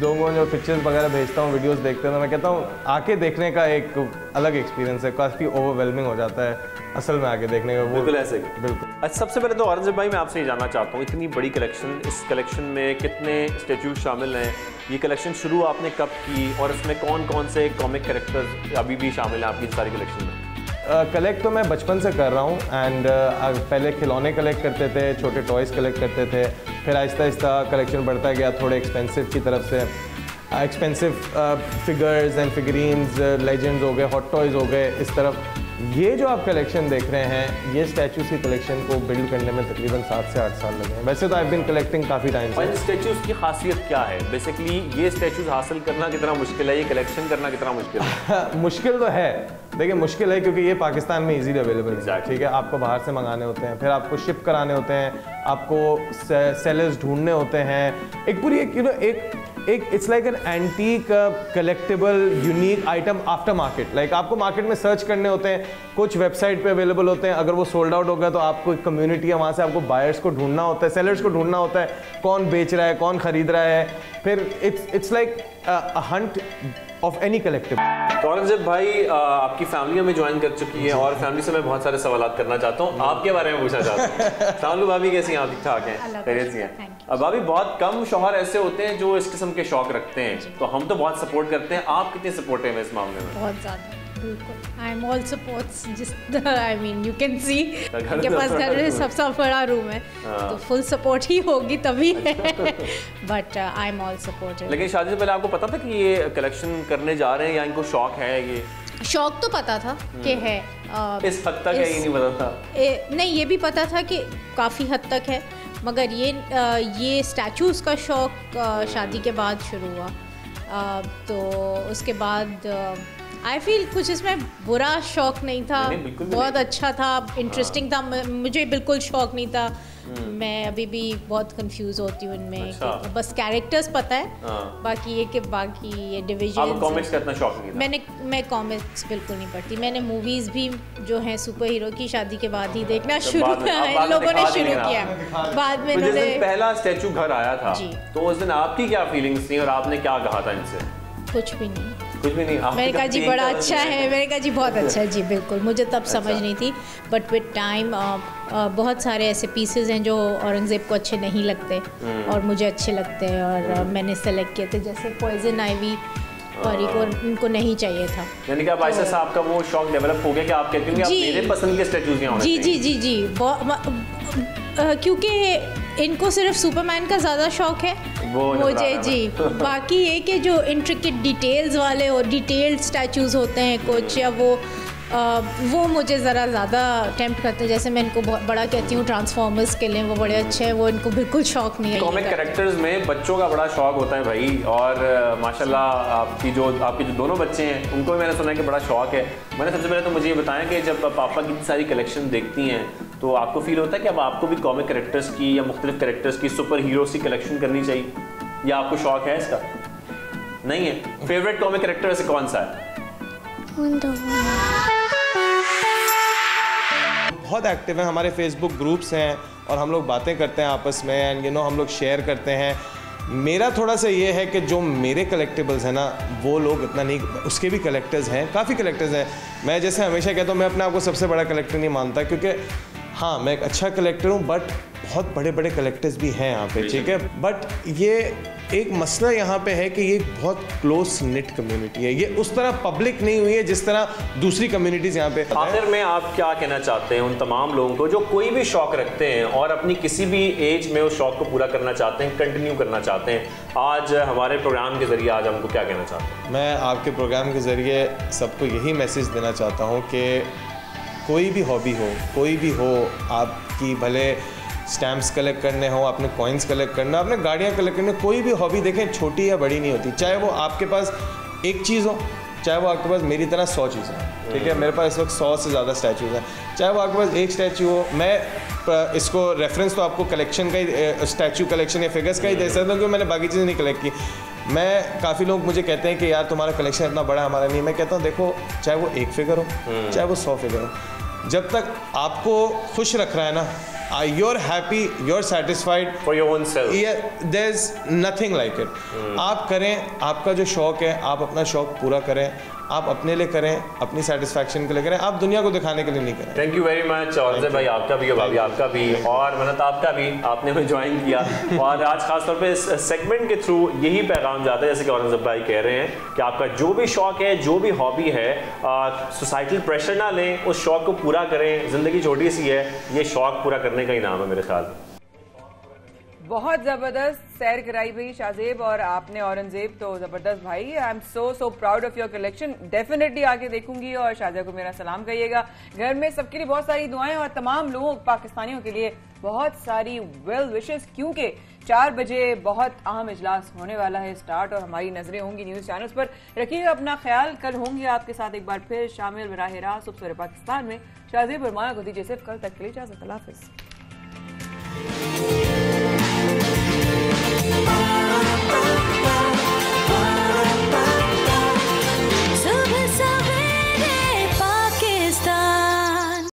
लोगों जो पिक्चर्स वगैरह भेजता हूँ, वीडियोस देखते हैं, तो मैं कहता हूँ आके देखने का एक अलग एक्सपीरियंस है, काफ़ी ओवरवेलमिंग हो जाता है असल में आके देखने का। वो बिल्कुल ऐसे बिल्कुल। अच्छा, सबसे पहले तो औरंगजेब भाई मैं आपसे ये जानना चाहता हूँ, इतनी बड़ी कलेक्शन, इस कलेक्शन में कितने स्टैचूज शामिल हैं, ये कलेक्शन शुरू आपने कब की और इसमें कौन कौन से कॉमिक कैरेक्टर्स अभी भी शामिल हैं आपकी सारी कलेक्शन में? कलेक्ट तो मैं बचपन से कर रहा हूँ एंड पहले खिलौने कलेक्ट करते थे, छोटे टॉयज़ कलेक्ट करते थे, फिर आहिस्ता आहिस्ता कलेक्शन बढ़ता गया थोड़े एक्सपेंसिव की तरफ से, expensive figures and figurines, legends हो गए, हॉट टॉयज़ हो गए, इस तरफ। ये जो आप कलेक्शन देख रहे हैं, ये स्टैचूज की कलेक्शन को बिल्ड करने में तकरीबन 7 से 8 साल लगे हैं। वैसे तो आई बीन कलेक्टिंग काफ़ी टाइम से। इन स्टैचूज की खासियत क्या है? बेसिकली ये स्टैचूज हासिल करना कितना मुश्किल है, ये कलेक्शन करना कितना मुश्किल है? मुश्किल तो है, देखिए मुश्किल है क्योंकि ये पाकिस्तान में इजीली अवेलेबल है, ठीक है। आपको बाहर से मंगाने होते हैं, फिर आपको शिप कराने होते हैं, आपको सेलर्स ढूंढने होते हैं, एक पूरी एक it's like an antique collectable unique item after market. Like आपको मार्केट में सर्च करने होते हैं, कुछ वेबसाइट पे अवेलेबल होते हैं, अगर वो सोल्ड आउट हो गया तो आपको एक कम्युनिटी है, वहाँ से आपको बायर्स को ढूंढना होता है, सेलर्स को ढूंढना होता है, कौन बेच रहा है, कौन खरीद रहा है, फिर it's like a Hunt of any collective. तो औरंगजेब भाई आपकी फैमिली में ज्वाइन कर चुकी है और फैमिली से मैं बहुत सारे सवाल करना चाहता हूँ, आपके बारे में पूछना चाहता हूँ। सालू भाभी कैसी हैं आप? ठीक ठाक हैं, खैरियत से हैं? अब भाभी बहुत कम शौहर ऐसे होते हैं जो इस किस्म के शौक रखते हैं, तो हम तो बहुत सपोर्ट करते हैं, आप कितने सपोर्टिव हैं इस मामले में? बहुत ज़्यादा, बिल्कुल। आई एम ऑल सपोर्ट्स, जिस I mean you can see के पास घर में सबसे बड़ा रूम है, तो फुल सपोर्ट ही होगी तभी है, but I am all supportive. लेकिन शादी से पहले आपको पता था कि ये कलेक्शन करने जा रहे हैं या इनको शौक है? ये शौक तो पता था कि है, इस हद तक है, ये नहीं पता था? नहीं, ये भी पता था कि काफ़ी हद तक है, मगर ये स्टैचूज़ का शौक शादी के बाद शुरू हुआ। तो उसके बाद आई फील कुछ इसमें बुरा शौक नहीं था, बहुत अच्छा था, इंटरेस्टिंग था, मुझे बिल्कुल शौक नहीं था। मैं अभी भी बहुत कंफ्यूज होती हूँ इनमें। अच्छा। बस कैरेक्टर्स पता है, बाकी ये डिवीजन। आपको कॉमिक्स का इतना शौक नहीं था? मैं कॉमिक्स बिल्कुल नहीं पढ़ती, मैंने मूवीज भी जो है सुपर हीरो की शादी के बाद ही देखना शुरू किया, इन लोगों ने शुरू किया, बाद में जिस दिन पहला स्टैचू घर आया था तो उस दिन आपकी क्या फीलिंग्स थी और आपने क्या कहा था इनसे? कुछ भी नहीं। कुछ भी नहीं? मैंने कहा जी बड़ा अच्छा है, मैंने कहा जी बहुत अच्छा है जी, बिल्कुल। मुझे तब समझ नहीं थी, बट विद टाइम बहुत सारे ऐसे पीसेस हैं जो औरंगजेब को अच्छे नहीं लगते और मुझे अच्छे लगते हैं, और मैंने सेलेक्ट किए थे, जैसे पॉइजन आइवी, और इनको नहीं चाहिए था। यानी कि आप आयशा साहब का वो शौक डेवलप हो गया कि आप कहती हैं कि आप मेरे पसंद के स्टैचूज यहाँ होने चाहिए? जी, क्योंकि इनको सिर्फ सुपरमैन का ज़्यादा शौक है मुझे जी। बाकी ये कि जो इंट्रिकेट डिटेल्स वाले और डिटेल्ड स्टैचूज़ होते हैं कुछ, या वो मुझे ज़रा ज़्यादा टेम्प्ट करते हैं। जैसे मैं इनको बहुत बड़ा कहती हूँ ट्रांसफॉर्मर्स के लिए, वो बड़े अच्छे हैं, वो इनको बिल्कुल शौक नहीं है। कॉमिक कैरेक्टर्स में बच्चों का बड़ा शौक होता है भाई, और माशाल्लाह आपके जो दोनों बच्चे हैं उनको भी मैंने सुना है कि बड़ा शौक है। मैंने सबसे पहले तो मुझे ये बताया कि जब पापा की सारी कलेक्शन देखती हैं तो आपको फील होता है कि अब आपको भी कॉमिक कैरेक्टर्स की या मुख्तलिफ कैरेक्टर्स की, सुपर हीरोज की कलेक्शन करनी चाहिए, या आपको शौक है इसका? नहीं है? फेवरेट कॉमिक कैरेक्टर ऐसे कौन सा है? बहुत एक्टिव हैं, हमारे फेसबुक ग्रुप्स हैं और हम लोग बातें करते हैं आपस में, एंड हम लोग शेयर करते हैं। मेरा थोड़ा सा ये है कि जो मेरे कलेक्टिबल्स हैं ना, वो लोग इतना नहीं, उसके भी कलेक्टर्स हैं, काफ़ी कलेक्टर्स हैं। मैं जैसे हमेशा कहता हूँ, मैं अपने आप को सबसे बड़ा कलेक्टर नहीं मानता, क्योंकि हाँ मैं एक अच्छा कलेक्टर हूँ, बट बहुत बड़े बड़े कलेक्टर्स भी हैं यहाँ पे, ठीक है। बट ये एक मसला यहाँ पे है कि ये बहुत क्लोज निट कम्युनिटी है, ये उस तरह पब्लिक नहीं हुई है जिस तरह दूसरी कम्युनिटीज़ यहाँ पे। आखिर में आप क्या कहना चाहते हैं उन तमाम लोगों को जो कोई भी शौक रखते हैं और अपनी किसी भी एज में उस शौक को पूरा करना चाहते हैं, कंटिन्यू करना चाहते हैं? आज हमारे प्रोग्राम के ज़रिए आज हमको क्या कहना चाहते हैं? मैं आपके प्रोग्राम के ज़रिए सबको यही मैसेज देना चाहता हूँ कि कोई भी हॉबी हो, कोई भी हो, आपकी भले स्टैम्प्स कलेक्ट करने हो, आपने कॉइन्स कलेक्ट करना, आपने गाड़ियाँ कलेक्ट करना, कोई भी हॉबी देखें छोटी या बड़ी नहीं होती। चाहे वो आपके पास एक चीज़ हो, चाहे वो आपके पास मेरी तरह 100 चीज़ें हैं, ठीक है। मेरे पास इस वक्त 100 से ज़्यादा स्टैचूज़ हैं। चाहे वो आपके पास एक स्टैचू हो, मैं इसको रेफरेंस तो आपको कलेक्शन का ही, स्टैचू कलेक्शन या फिगर्स का ही दे सकता हूँ, क्योंकि मैंने बाकी चीज़ें नहीं कलेक्ट की। मैं काफ़ी लोग मुझे कहते हैं कि यार तुम्हारा कलेक्शन इतना बड़ा, हमारा नहीं। मैं कहता हूँ देखो, चाहे वो एक फिगर हो, चाहे वो 100 फिगर हो, जब तक आपको खुश रख रहा है ना, you're happy, you're satisfied for your own self. Yeah, there's nothing like it. आप करें, आपका जो शौक है, आप अपना शौक पूरा करें, आप अपने लिए करें, अपनी सेटिस्फैक्शन के लिए करें, आप दुनिया को दिखाने के लिए नहीं करें। Thank you very much Aurangzeb भाई, आपका भी, भाभी आपका भी, और मनत आपका भी, आपने हमें ज्वाइन किया। और आज खासतौर पे इस सेगमेंट के थ्रू यही पैगाम जाता है, जैसे कि औरंगज़ेब भाई कह रहे हैं कि आपका जो भी शौक है, जो भी हॉबी है, सोसाइटल प्रेशर ना लें, उस शौक को पूरा करें। ज़िंदगी छोटी सी है, ये शौक पूरा करने का इनाम है मेरे ख्याल में। बहुत जबरदस्त सैर कराई भाई शाहजेब और आपने औरंगजेब, तो जबरदस्त भाई। I am so proud of your collection. Definitely आके देखूंगी और शाहजेब को मेरा सलाम कहिएगा। घर में सबके लिए बहुत सारी दुआएं और तमाम लोगों पाकिस्तानियों के लिए बहुत सारी वेल विशेस, क्योंकि 4 बजे बहुत अहम इजलास होने वाला है स्टार्ट और हमारी नजरें होंगी न्यूज चैनल्स पर। रखिएगा अपना ख्याल, कल होंगे आपके साथ एक बार फिर शामिल बराह रास्त सुबह पाकिस्तान में। शाहजेब और माया को दीजिए सिर्फ कल तक के लिए इजाजत। अल्लाह हाफिज।